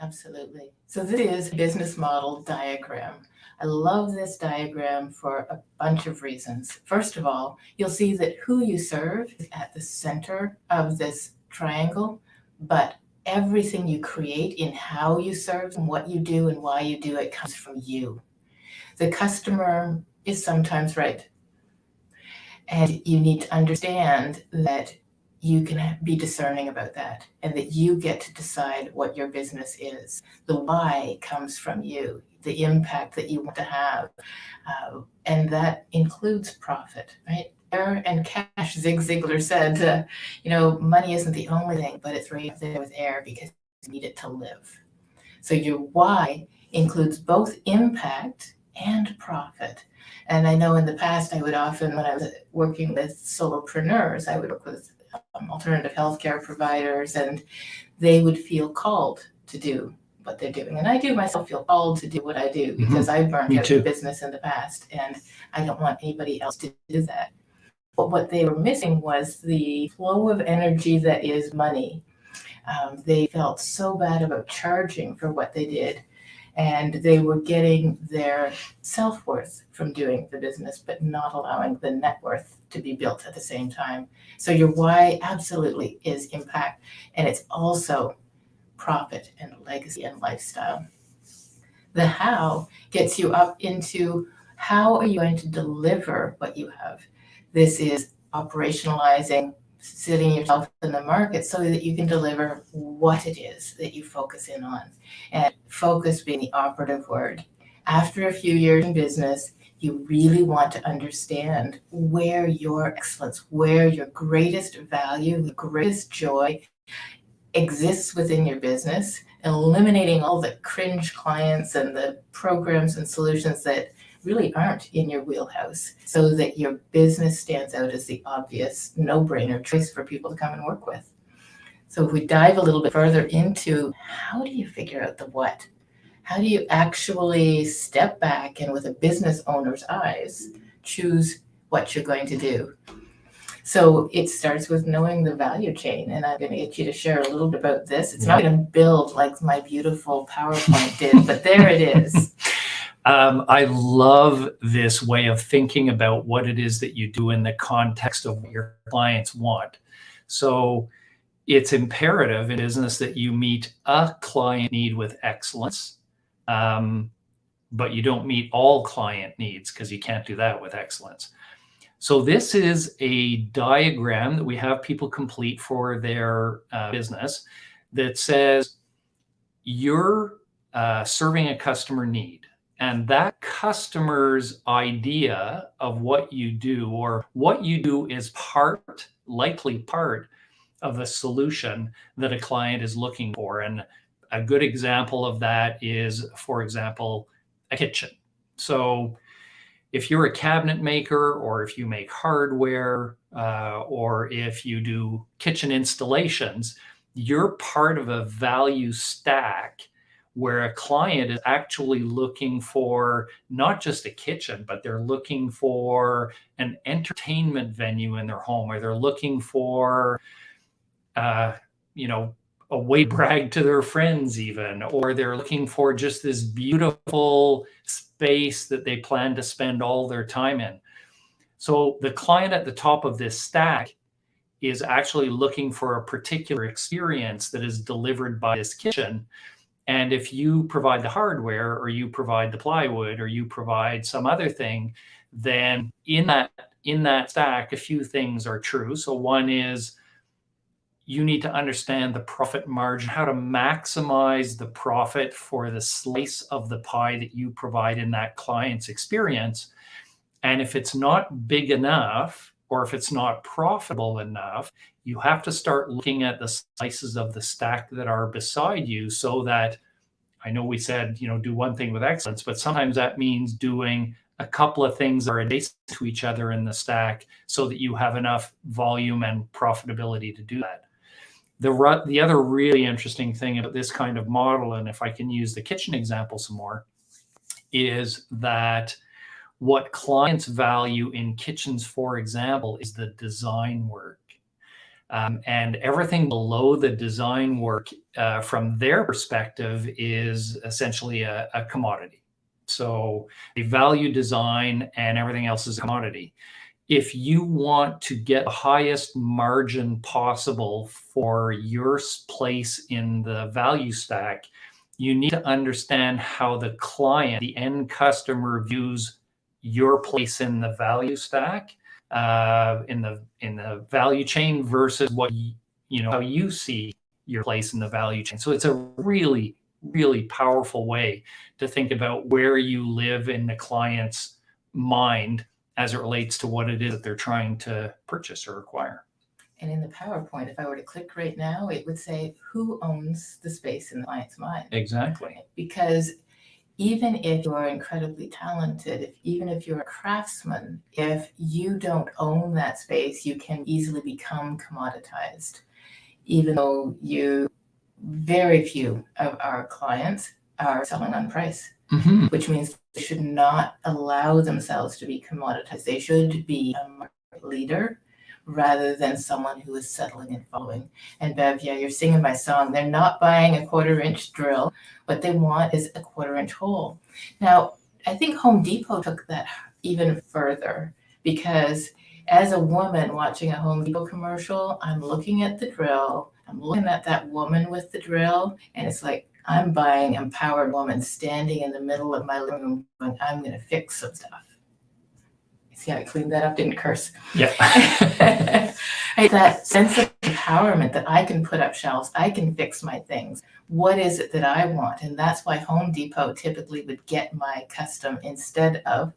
Absolutely. So this is a business model diagram. I love this diagram for a bunch of reasons. First of all, you'll see that who you serve is at the center of this triangle, but everything you create in how you serve and what you do and why you do it comes from you. The customer is sometimes right. And you need to understand that you can be discerning about that and that you get to decide what your business is. The why comes from you, the impact that you want to have. And that includes profit, right? Air and cash, Zig Ziglar said, money isn't the only thing, but it's right up there with air because need it to live. So your why includes both impact and profit. And I know in the past, I would often, when I was working with solopreneurs, I would work with alternative healthcare providers, and they would feel called to do what they're doing. And I do myself feel called to do what I do because I burned Me out too. the business in the past, and I don't want anybody else to do that. But what they were missing was the flow of energy that is money. They felt so bad about charging for what they did, and they were getting their self-worth from doing the business, but not allowing the net worth to be built at the same time. So your why absolutely is impact, and it's also profit and legacy and lifestyle. The how gets you up into how are you going to deliver what you have. This is operationalizing, sitting yourself in the market so that you can deliver what it is that you focus in on. And focus being the operative word. After a few years in business, you really want to understand where your excellence, where your greatest value, the greatest joy exists within your business, eliminating all the cringe clients and the programs and solutions that really aren't in your wheelhouse, so that your business stands out as the obvious no-brainer choice for people to come and work with. So if we dive a little bit further into how do you figure out the what? How do you actually step back and with a business owner's eyes, choose what you're going to do? So it starts with knowing the value chain, and I'm going to get you to share a little bit about this. It's not going to build like my beautiful PowerPoint did, but there it is. I love this way of thinking about what it is that you do in the context of what your clients want. So it's imperative in business that you meet a client need with excellence, but you don't meet all client needs because you can't do that with excellence. So this is a diagram that we have people complete for their business that says you're serving a customer need. And that customer's idea of what you do, or what you do, is likely part of the solution that a client is looking for. And a good example of that is, for example, a kitchen. So if you're a cabinet maker, or if you make hardware, or if you do kitchen installations, you're part of a value stack where a client is actually looking for not just a kitchen, but they're looking for an entertainment venue in their home, or they're looking for, a way to brag to their friends even, or they're looking for just this beautiful space that they plan to spend all their time in. So the client at the top of this stack is actually looking for a particular experience that is delivered by this kitchen. And if you provide the hardware, or you provide the plywood, or you provide some other thing, then in that stack, a few things are true. So one is, you need to understand the profit margin, how to maximize the profit for the slice of the pie that you provide in that client's experience. And if it's not big enough, or if it's not profitable enough, you have to start looking at the slices of the stack that are beside you, so that, I know we said, do one thing with excellence, but sometimes that means doing a couple of things that are adjacent to each other in the stack, so that you have enough volume and profitability to do that. The other really interesting thing about this kind of model, and if I can use the kitchen example some more, is that what clients value in kitchens, for example, is the design work. And everything below the design work, from their perspective, is essentially a commodity. So they value design, and everything else is a commodity. If you want to get the highest margin possible for your place in the value stack, you need to understand how the client, the end customer, views your place in the value stack, in the value chain, versus what how you see your place in the value chain. So it's a really, really powerful way to think about where you live in the client's mind as it relates to what it is that they're trying to purchase or acquire. And in the PowerPoint, if I were to click right now, it would say who owns the space in the client's mind. Exactly. Because even if you're incredibly talented, even if you're a craftsman, if you don't own that space, you can easily become commoditized. Even though very few of our clients are selling on price, Mhm. which means they should not allow themselves to be commoditized. They should be a market leader rather than someone who is settling and following. And Bev, yeah, you're singing my song. They're not buying a 1/4-inch drill. What they want is a 1/4-inch hole. Now, I think Home Depot took that even further, because as a woman watching a Home Depot commercial, I'm looking at the drill, I'm looking at that woman with the drill, and it's like I'm buying an empowered woman standing in the middle of my living room going, I'm going to fix some stuff. See how I cleaned that up, didn't curse. Yeah. That sense of empowerment that I can put up shelves, I can fix my things. What is it that I want? And that's why Home Depot typically would get my custom instead of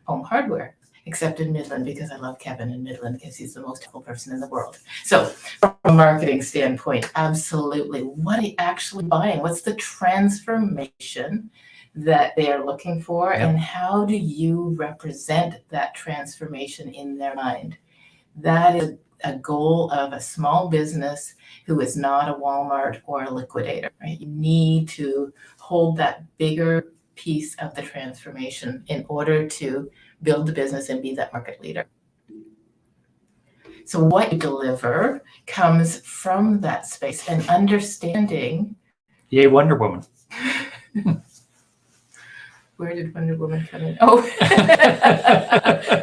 Home Hardware, except in Midland, because I love Kevin in Midland because he's the most helpful person in the world. So from a marketing standpoint, absolutely. What are they actually buying? What's the transformation that they are looking for? Yep. And how do you represent that transformation in their mind? That is a goal of a small business who is not a Walmart or a liquidator, right? You need to hold that bigger piece of the transformation in order to build the business and be that market leader. So what you deliver comes from that space and understanding. Yay, Wonder Woman. Where did Wonder Woman come in? Oh,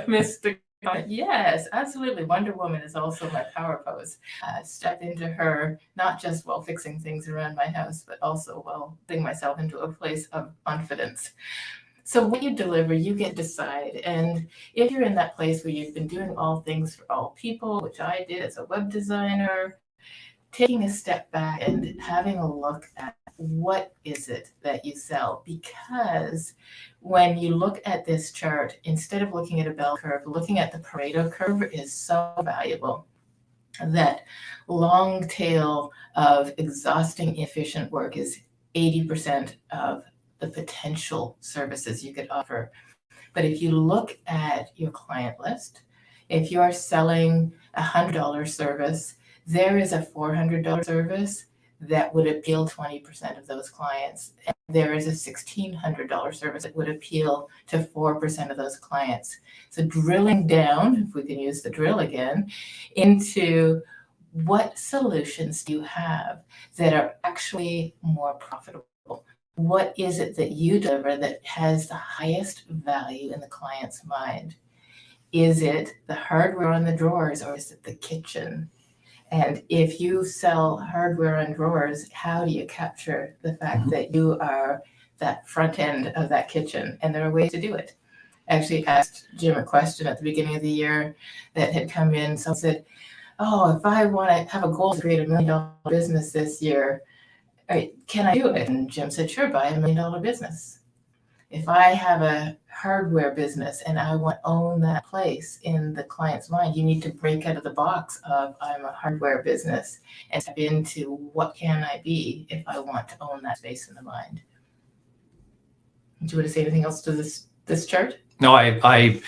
Mr. Yes, absolutely. Wonder Woman is also my power pose. Step into her, not just while fixing things around my house, but also while putting myself into a place of confidence. So what you deliver, you get to decide. And if you're in that place where you've been doing all things for all people, which I did as a web designer, taking a step back and having a look at what is it that you sell? Because when you look at this chart, instead of looking at a bell curve, looking at the Pareto curve is so valuable. That long tail of exhausting, efficient work is 80% of the potential services you could offer. But if you look at your client list, if you are selling a $100 service, there is a $400 service that would appeal 20% of those clients. And there is a $1,600 service that would appeal to 4% of those clients. So drilling down, if we can use the drill again, into what solutions do you have that are actually more profitable? What is it that you deliver that has the highest value in the client's mind? Is it the hardware on the drawers, or is it the kitchen? And if you sell hardware on drawers, how do you capture the fact that you are that front end of that kitchen? And there are ways to do it. I actually asked Jim a question at the beginning of the year that had come in. Someone said, oh, if I want to have a goal to create $1 million business this year, can I do it? And Jim said, sure, buy $1 million business. If I have a hardware business and I want to own that place in the client's mind, you need to break out of the box of I'm a hardware business and step into what can I be if I want to own that space in the mind. Do you want to say anything else to this chart? No, I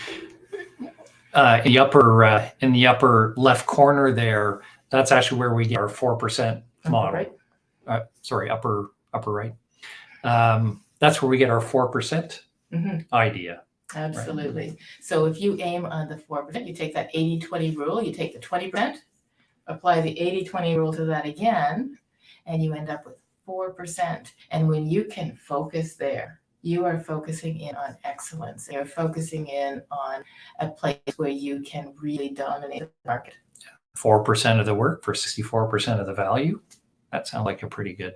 in the upper left corner there, that's actually where we get our 4% model. Right. Sorry, upper right. That's where we get our 4% idea. Absolutely. Right. So if you aim on the 4%, you take that 80-20 rule, you take the 20%, apply the 80-20 rule to that again, and you end up with 4%. And when you can focus there, you are focusing in on excellence. You're focusing in on a place where you can really dominate the market. 4% of the work for 64% of the value. That sounds like a pretty good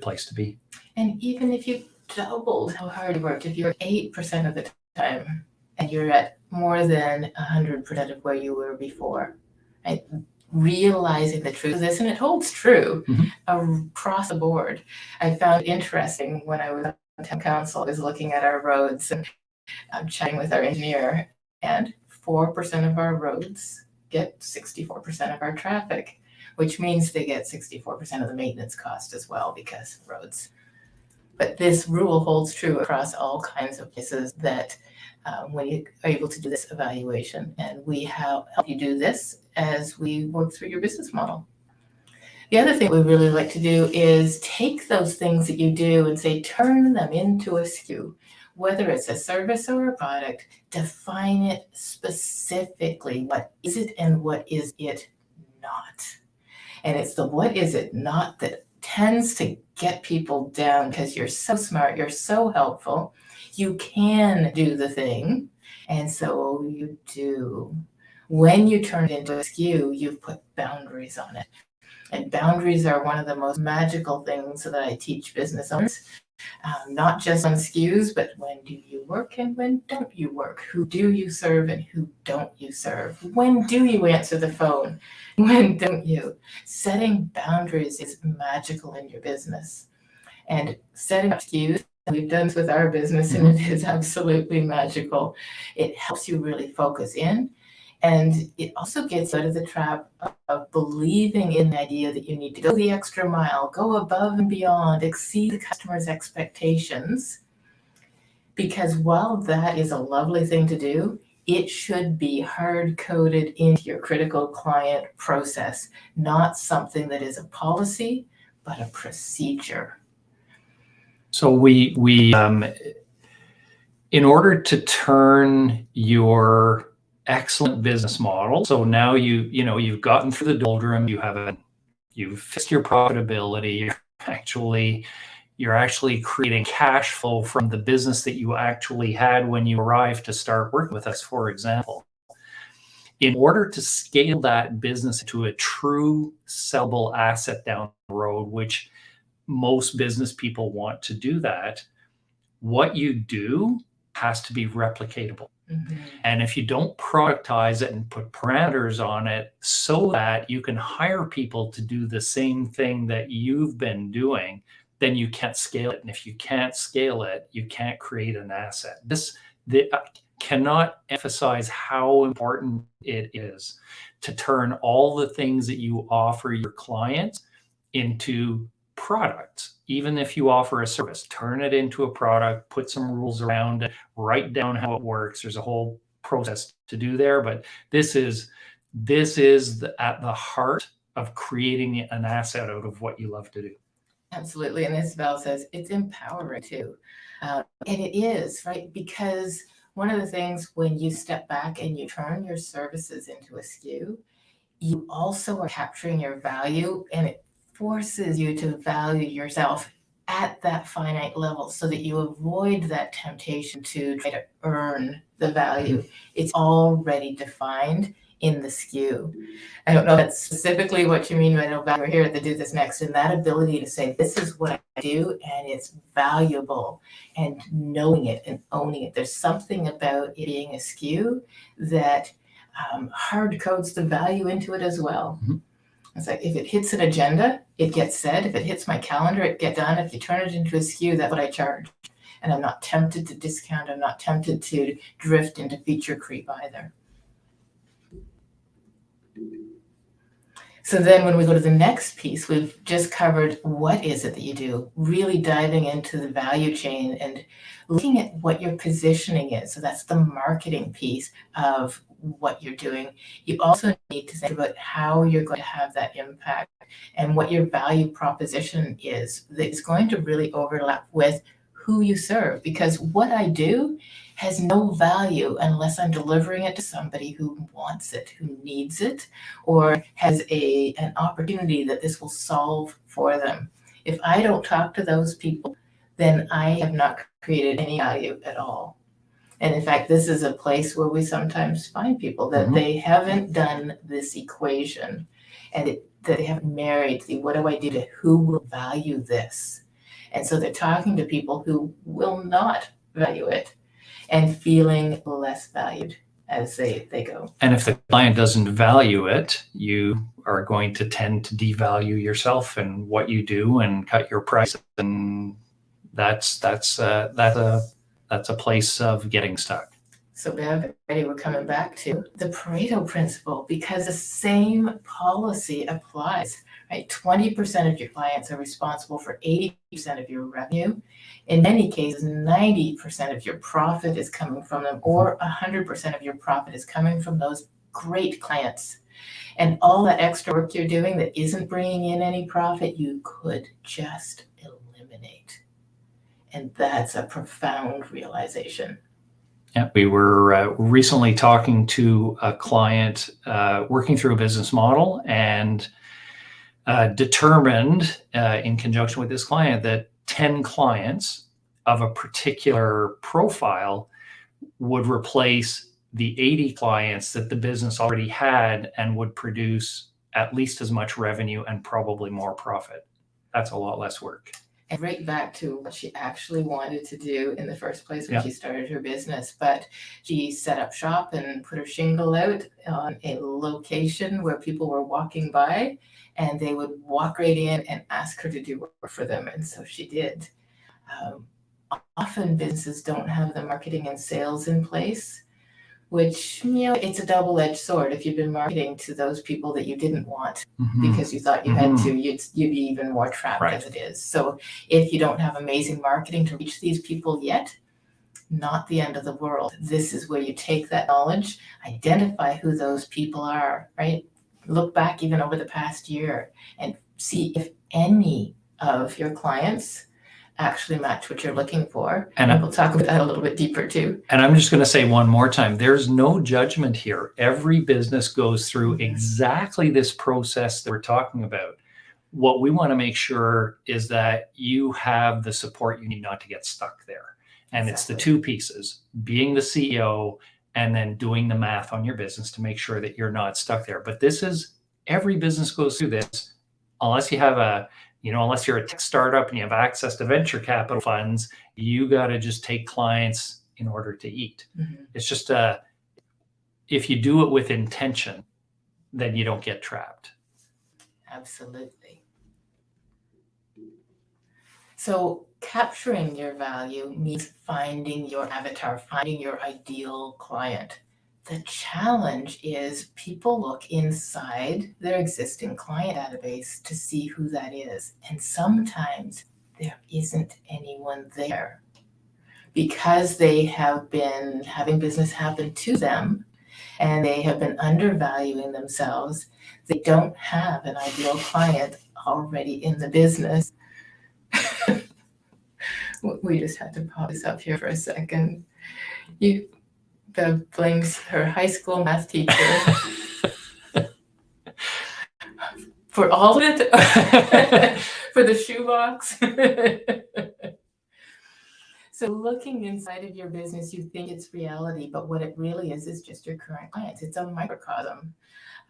place to be. And even if you doubled how hard you worked, if you're 8% of the time and you're at more than 100% of where you were before, right? Realizing the truth of this, and it holds true across the board. I found interesting when I was on town council, I was looking at our roads and I'm chatting with our engineer, and 4% of our roads get 64% of our traffic, which means they get 64% of the maintenance cost as well because of roads. But this rule holds true across all kinds of places that when you are able to do this evaluation, and we help you do this as we work through your business model. The other thing we really like to do is take those things that you do and say, turn them into a SKU, whether it's a service or a product, define it specifically. What is it and what is it not? And it's the what is it not that tends to get people down because you're so smart, you're so helpful, you can do the thing, and so you do. When you turn it into a SKU, you've put boundaries on it. And boundaries are one of the most magical things that I teach business owners, not just on SKUs, but when do you work and when don't you work? Who do you serve and who don't you serve? When do you answer the phone? When don't you? Setting boundaries is magical in your business. And setting up SKUs, we've done this with our business, and it is absolutely magical. It helps you really focus in. And it also gets out of the trap of believing in the idea that you need to go the extra mile, go above and beyond, exceed the customer's expectations. Because while that is a lovely thing to do, it should be hard-coded into your critical client process, not something that is a policy, but a procedure. So we in order to turn your excellent business model, so now you've gotten through the doldrum, you've fixed your profitability, you're actually creating cash flow from the business that you actually had when you arrived to start working with us, for example. In order to scale that business to a true sellable asset down the road, which most business people want to do that, what you do has to be replicatable. And if you don't productize it and put parameters on it so that you can hire people to do the same thing that you've been doing, then you can't scale it. And if you can't scale it, you can't create an asset. I cannot emphasize how important it is to turn all the things that you offer your clients into products. Even if you offer a service, turn it into a product, put some rules around it, write down how it works. There's a whole process to do there, but this is at the heart of creating an asset out of what you love to do. Absolutely. And as Val says, it's empowering too. And it is, right? Because one of the things when you step back and you turn your services into a SKU, you also are capturing your value, and it forces you to value yourself at that finite level so that you avoid that temptation to try to earn the value. It's already defined in the SKU. I don't know if that's specifically what you mean, but I know we're here to do this next. And that ability to say, this is what I do, and it's valuable, and knowing it and owning it. There's something about it being a SKU that hard codes the value into it as well. It's like, if it hits an agenda, it gets said. If it hits my calendar, it gets done. If you turn it into a SKU, that's what I charge. And I'm not tempted to discount. I'm not tempted to drift into feature creep either. So then when we go to the next piece, we've just covered what is it that you do, really diving into the value chain and looking at what your positioning is. So that's the marketing piece of what you're doing. You also need to think about how you're going to have that impact and what your value proposition is that is going to really overlap with who you serve. Because what I do has no value unless I'm delivering it to somebody who wants it, who needs it, or has an opportunity that this will solve for them. If I don't talk to those people, then I have not created any value at all. And in fact, this is a place where we sometimes find people that they haven't done this equation, and that they haven't married the what do I do to who will value this. And so they're talking to people who will not value it and feeling less valued as they go. And if the client doesn't value it, you are going to tend to devalue yourself and what you do and cut your price. And that's a place of getting stuck. So Bev, Betty, we're coming back to the Pareto principle because the same policy applies, right? 20% of your clients are responsible for 80% of your revenue. In many cases, 90% of your profit is coming from them, or 100% of your profit is coming from those great clients. And all that extra work you're doing that isn't bringing in any profit, you could just eliminate. And that's a profound realization. Yeah, we were recently talking to a client working through a business model and determined in conjunction with this client that 10 clients of a particular profile would replace the 80 clients that the business already had and would produce at least as much revenue and probably more profit. That's a lot less work. And right back to what she actually wanted to do in the first place when Yeah. she started her business. But she set up shop and put her shingle out on a location where people were walking by, and they would walk right in and ask her to do work for them. And so she did. Often businesses don't have the marketing and sales in place, which, it's a double-edged sword. If you've been marketing to those people that you didn't want because you thought you had to, you'd be even more trapped Right. as it is. So if you don't have amazing marketing to reach these people yet, not the end of the world. This is where you take that knowledge, identify who those people are, right? Look back even over the past year and see if any of your clients actually match what you're looking for. And we'll talk about that a little bit deeper too. And I'm just going to say one more time, there's no judgment here. Every business goes through exactly this process that we're talking about. What we want to make sure is that you have the support you need not to get stuck there. And It's the two pieces, being the CEO and then doing the math on your business to make sure that you're not stuck there. But every business goes through this, unless you have unless you're a tech startup and you have access to venture capital funds, you got to just take clients in order to eat. It's just if you do it with intention, then you don't get trapped. Absolutely. So capturing your value means finding your avatar, finding your ideal client. The challenge is people look inside their existing client database to see who that is. And sometimes there isn't anyone there because they have been having business happen to them and they have been undervaluing themselves. They don't have an ideal client already in the business. We just had to pause this up here for a second. Bev blames her high school math teacher for all of it, for the shoebox. So looking inside of your business, you think it's reality, but what it really is just your current clients. It's a microcosm.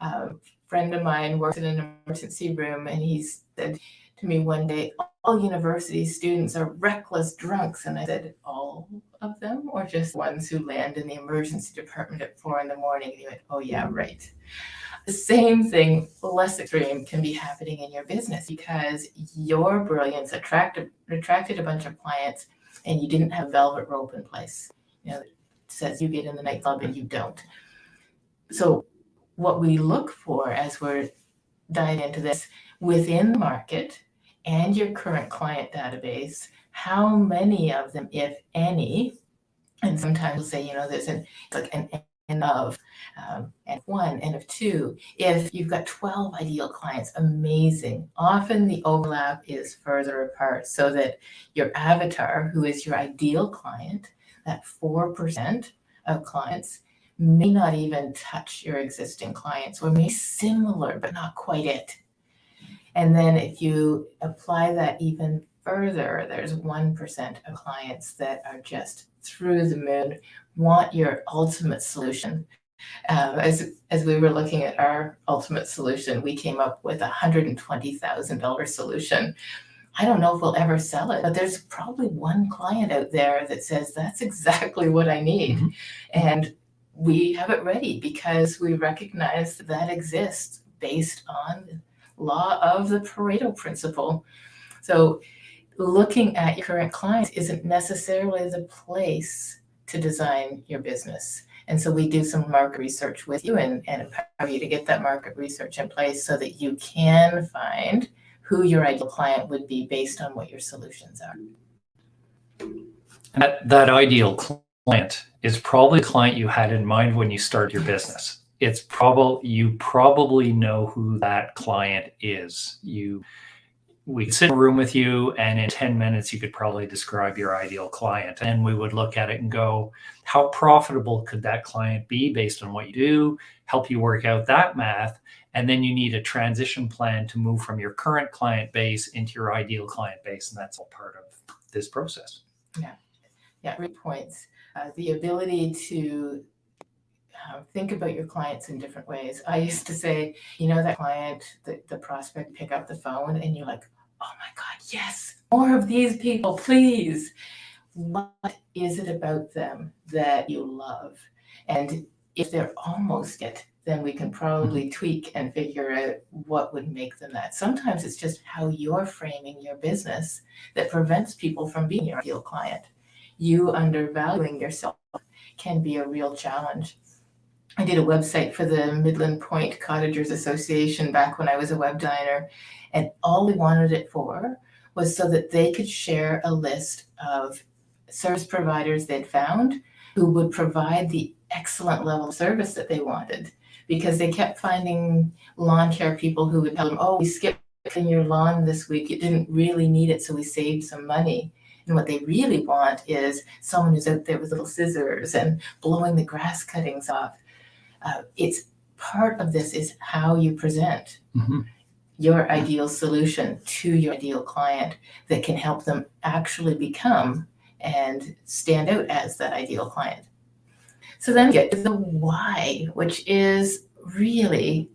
A friend of mine works in an emergency room, and he said to me one day, all university students are reckless drunks. And I said, all of them, or just ones who land in the emergency department at 4 a.m? And he went, oh yeah, right. The same thing, less extreme, can be happening in your business because your brilliance attracted a bunch of clients and you didn't have velvet rope in place. It says you get in the nightclub and you don't. So what we look for as we're diving into this within the market and your current client database, how many of them, if any, and sometimes we'll say, there's an N of N of 1, N of 2. If you've got 12 ideal clients, amazing. Often the overlap is further apart so that your avatar, who is your ideal client, that 4% of clients, may not even touch your existing clients or may be similar, but not quite it. And then if you apply that even further, there's 1% of clients that are just through the moon, want your ultimate solution. As we were looking at our ultimate solution, we came up with a $120,000 solution. I don't know if we'll ever sell it, but there's probably one client out there that says that's exactly what I need. And we have it ready because we recognize that exists based on the law of the Pareto principle. So looking at your current clients isn't necessarily the place to design your business. And so we do some market research with you and empower you to get that market research in place so that you can find who your ideal client would be based on what your solutions are. And that ideal client is probably the client you had in mind when you started your business. You probably know who that client is. We could sit in a room with you, and in 10 minutes, you could probably describe your ideal client. And we would look at it and go, how profitable could that client be based on what you do, help you work out that math. And then you need a transition plan to move from your current client base into your ideal client base. And that's all part of this process. Yeah, great points. The ability to think about your clients in different ways. I used to say, that client, the prospect, pick up the phone and you're like, oh my God, yes, more of these people, please. What is it about them that you love? And if they're almost it, then we can probably tweak and figure out what would make them that. Sometimes it's just how you're framing your business that prevents people from being your ideal client. You undervaluing yourself can be a real challenge. I did a website for the Midland Point Cottagers Association back when I was a web designer, and all we wanted it for was so that they could share a list of service providers they'd found who would provide the excellent level of service that they wanted, because they kept finding lawn care people who would tell them, oh, we skipped cutting your lawn this week. You didn't really need it, so we saved some money. And what they really want is someone who's out there with little scissors and blowing the grass cuttings off. It's part of this is how you present your ideal solution to your ideal client that can help them actually become and stand out as that ideal client. So then we get to the why, which is really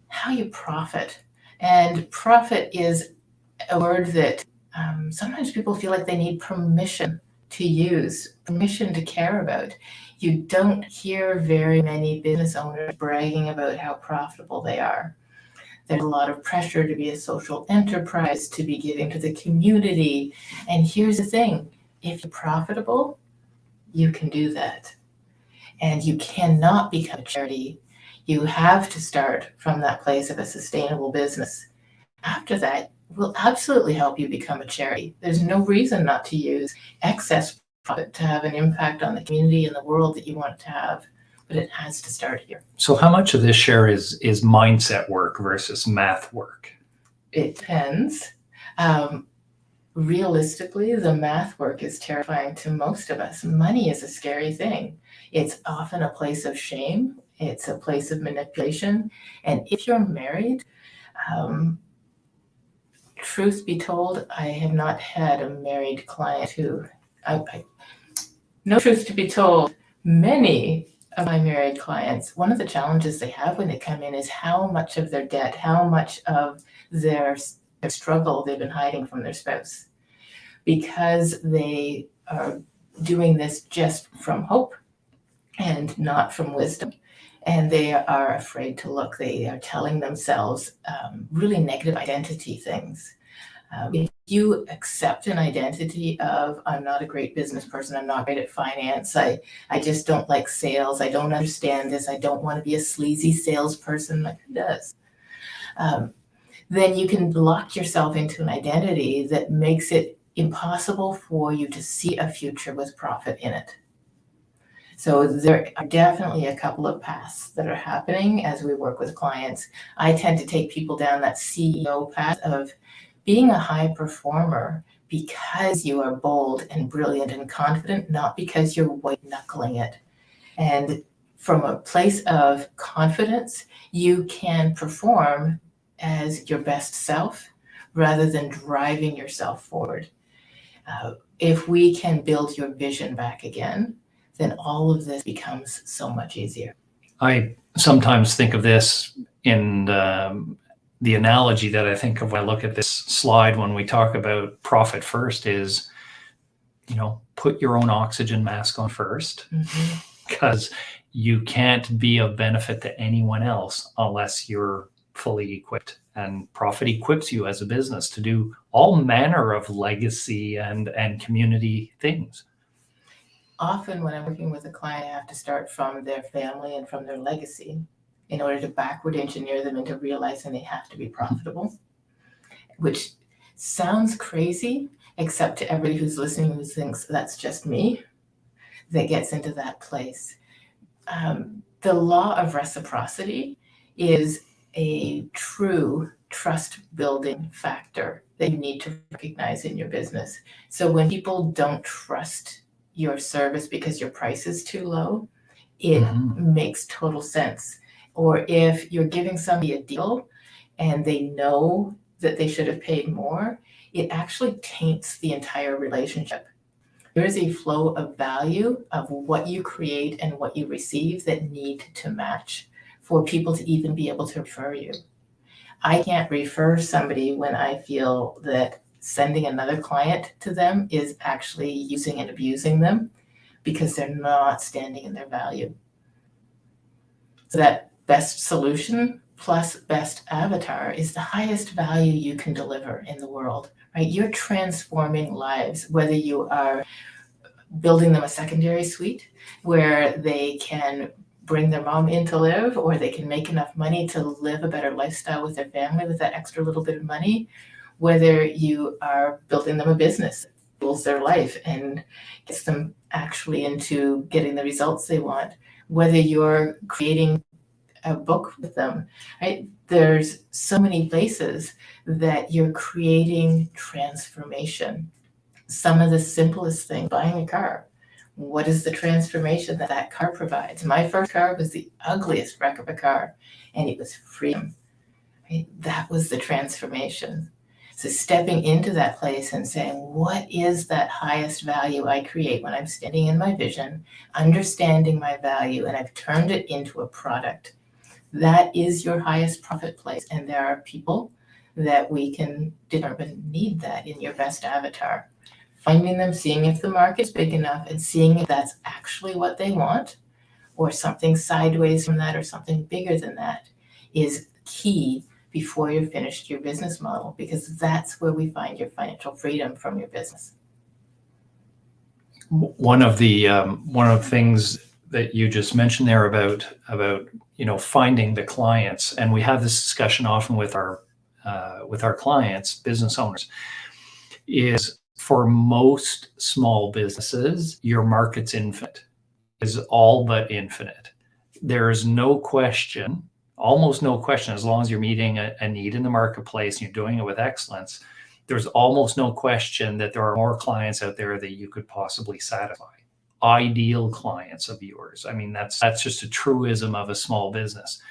how you profit. And profit is a word that sometimes people feel like they need permission to use, permission to care about. You don't hear very many business owners bragging about how profitable they are. There's a lot of pressure to be a social enterprise, to be giving to the community. And here's the thing, if you're profitable, you can do that. And you cannot become a charity. You have to start from that place of a sustainable business. After that, we'll absolutely help you become a charity. There's no reason not to use excess profit to have an impact on the community and the world that you want it to have, but it has to start here. So how much of this share is mindset work versus math work? It depends. Realistically, the math work is terrifying to most of us. Money is a scary thing. It's often a place of shame. It's a place of manipulation. And if you're married, truth be told, I have not had a married client who, no truth to be told, many of my married clients, one of the challenges they have when they come in is how much of their debt, how much of their struggle they've been hiding from their spouse, because they are doing this just from hope and not from wisdom. And they are afraid to look. They are telling themselves really negative identity things. If you accept an identity of, I'm not a great business person, I'm not great at finance, I just don't like sales, I don't understand this, I don't want to be a sleazy salesperson, like who does? Then you can lock yourself into an identity that makes it impossible for you to see a future with profit in it. So there are definitely a couple of paths that are happening as we work with clients. I tend to take people down that CEO path of being a high performer because you are bold and brilliant and confident, not because you're white knuckling it. And from a place of confidence, you can perform as your best self rather than driving yourself forward. If we can build your vision back again, then all of this becomes so much easier. I sometimes think of this in the analogy that I think of when I look at this slide when we talk about profit first is, put your own oxygen mask on first, because you can't be of benefit to anyone else unless you're fully equipped. And profit equips you as a business to do all manner of legacy and community things. Often when I'm working with a client, I have to start from their family and from their legacy in order to backward engineer them into realizing they have to be profitable, which sounds crazy, except to everybody who's listening who thinks that's just me, that gets into that place. The law of reciprocity is a true trust building factor that you need to recognize in your business. So when people don't trust your service because your price is too low, it makes total sense. Or if you're giving somebody a deal and they know that they should have paid more, it actually taints the entire relationship. There is a flow of value of what you create and what you receive that need to match for people to even be able to refer you. I can't refer somebody when I feel that sending another client to them is actually using and abusing them because they're not standing in their value. So that best solution plus best avatar is the highest value you can deliver in the world, right? You're transforming lives, whether you are building them a secondary suite where they can bring their mom in to live, or they can make enough money to live a better lifestyle with their family with that extra little bit of money, whether you are building them a business that fuels their life and gets them actually into getting the results they want, whether you're creating a book with them, right? There's so many places that you're creating transformation. Some of the simplest things, buying a car. What is the transformation that that car provides? My first car was the ugliest wreck of a car, and it was freedom. Right? That was the transformation. So stepping into that place and saying, what is that highest value I create when I'm standing in my vision, understanding my value, and I've turned it into a product? That is your highest profit place. And there are people that we can determine need that in your best avatar. Finding them, seeing if the market's big enough, and seeing if that's actually what they want, or something sideways from that, or something bigger than that, is key before you're finished your business model, because that's where we find your financial freedom from your business. One of the things that you just mentioned there about finding the clients, and we have this discussion often with our clients, business owners, is for most small businesses, your market's infinite, is all but infinite. There is no question, almost no question, as long as you're meeting a need in the marketplace and you're doing it with excellence, there's almost no question that there are more clients out there that you could possibly satisfy. Ideal clients of yours. I mean, that's just a truism of a small business.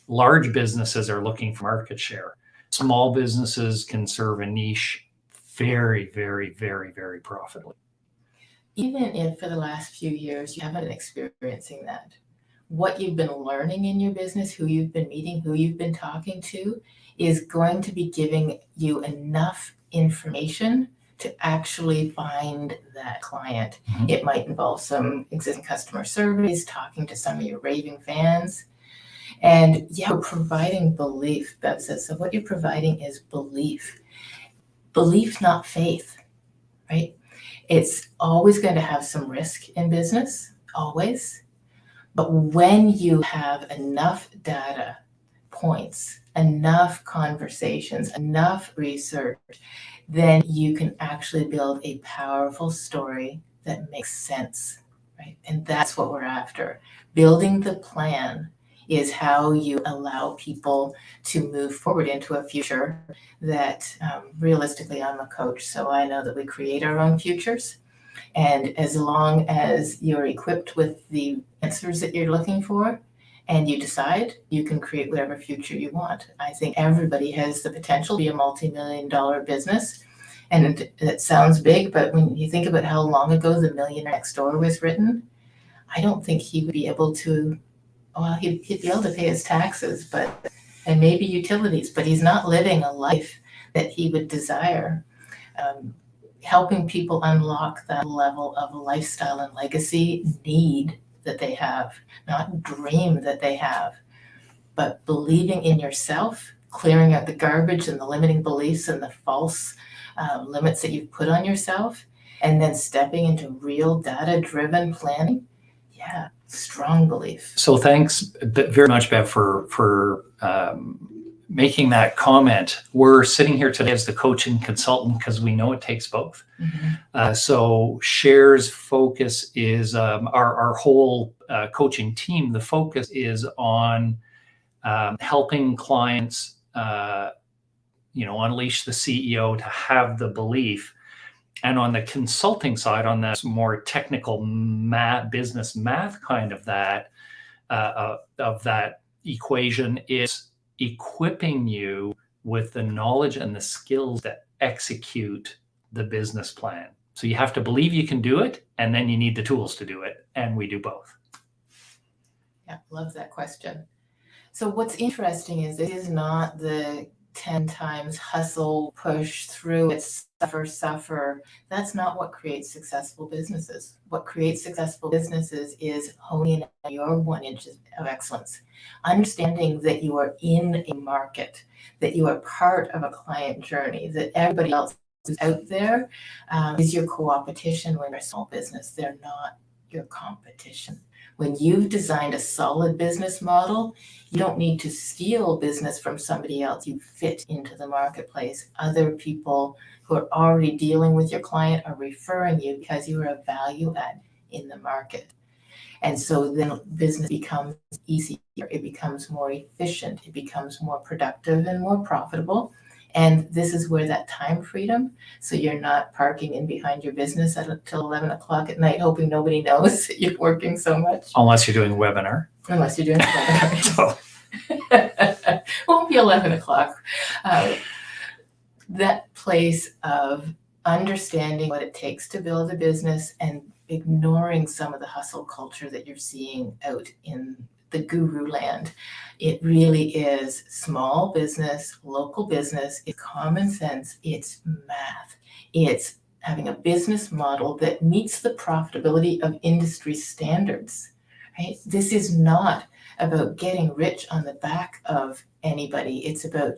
Large businesses are looking for market share. Small businesses can serve a niche very, very, very, very profitably. Even if for the last few years you haven't been experiencing that, what you've been learning in your business, who you've been meeting, who you've been talking to, is going to be giving you enough information to actually find that client. Mm-hmm. It might involve some existing customer surveys, talking to some of your raving fans. And yeah, we're providing belief, Bev says. So what you're providing is belief. Belief, not faith, right? It's always going to have some risk in business, always. But when you have enough data points, enough conversations, enough research, then you can actually build a powerful story that makes sense, right? And that's what we're after. Building the plan is how you allow people to move forward into a future that realistically, I'm a coach, so I know that we create our own futures. And as long as you're equipped with the answers that you're looking for and you decide, you can create whatever future you want. I think everybody has the potential to be a multi-million-dollar business. And it sounds big, but when you think about how long ago The Millionaire Next Door was written, I don't think he would be able to, well, he'd be able to pay his taxes, and maybe utilities, but he's not living a life that he would desire. Helping people unlock that level of lifestyle and legacy need that they have, not dream that they have, but believing in yourself, clearing out the garbage and the limiting beliefs and the false limits that you've put on yourself, And then stepping into real data-driven planning, yeah, strong belief. So thanks very much, Bev, for making that comment. We're sitting here today as the coach and consultant because we know it takes both. So Share's focus is our whole coaching team. The focus is on helping clients, unleash the CEO to have the belief. And on the consulting side, on that more technical business math kind of that equation, is equipping you with the knowledge and the skills to execute the business plan. So you have to believe you can do it, and then you need the tools to do it. And we do both. Yeah, love that question. So what's interesting is this is not the 10 times hustle, push through it, suffer. That's not what creates successful businesses. What creates successful businesses is honing in your 1 inch of excellence, understanding that you are in a market, that you are part of a client journey, that everybody else who's out there is your co-opetition when you're a small business. They're not your competition. When you've designed a solid business model, you don't need to steal business from somebody else. You fit into the marketplace. Other people who are already dealing with your client are referring you because you are a value add in the market. And so then business becomes easier. It becomes more efficient. It becomes more productive and more profitable. And this is where that time freedom, so you're not parking in behind your business until 11 o'clock at night, hoping nobody knows that you're working so much. Unless you're doing a webinar. Unless you're doing a webinar. Won't be 11 o'clock. That place of understanding what it takes to build a business and ignoring some of the hustle culture that you're seeing out in the guru land. It really is small business, local business. It's common sense. It's math. It's having a business model that meets the profitability of industry standards, right? This is not about getting rich on the back of anybody. It's about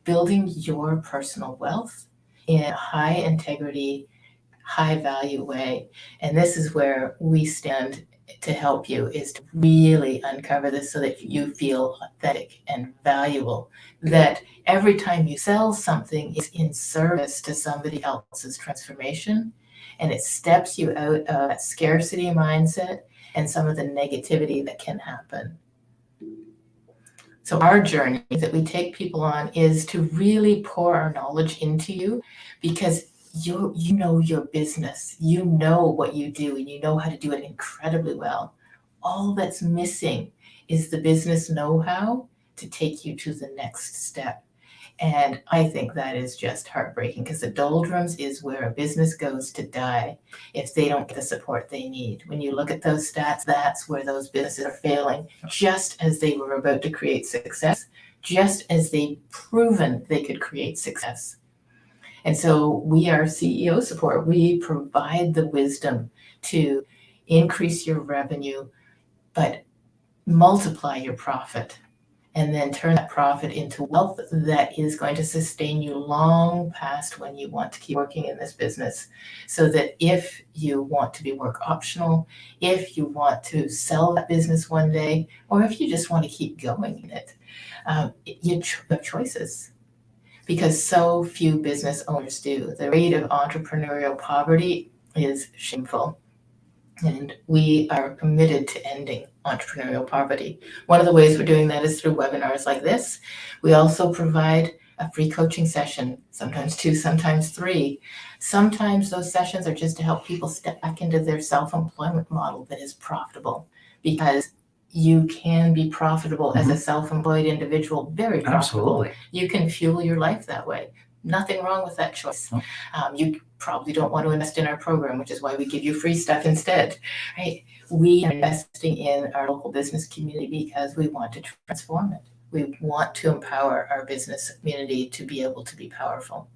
building your personal wealth in a high integrity, high value way. And this is where we stand to help you, is to really uncover this so that you feel authentic and valuable, that every time you sell something is in service to somebody else's transformation, and it steps you out of that scarcity mindset and some of the negativity that can happen. So our journey that we take people on is to really pour our knowledge into you, because you know your business, you know what you do, and you know how to do it incredibly well. All that's missing is the business know-how to take you to the next step. And I think that is just heartbreaking, because the doldrums is where a business goes to die if they don't get the support they need. When you look at those stats, that's where those businesses are failing, just as they were about to create success, just as they've proven they could create success. And so we are CEO support. We provide the wisdom to increase your revenue, but multiply your profit, and then turn that profit into wealth that is going to sustain you long past when you want to keep working in this business. So that if you want to be work optional, if you want to sell that business one day, or if you just want to keep going in it, you have choices. Because so few business owners do. The rate of entrepreneurial poverty is shameful. And we are committed to ending entrepreneurial poverty. One of the ways we're doing that is through webinars like this. We also provide a free coaching session, sometimes 2, sometimes 3. Sometimes those sessions are just to help people step back into their self-employment model that is profitable, because you can be profitable as a self-employed individual, very profitable. Absolutely. You can fuel your life that way. Nothing wrong with that choice. No. You probably don't want to invest in our program, which is why we give you free stuff instead, right? We are investing in our local business community because we want to transform it. We want to empower our business community to be able to be powerful.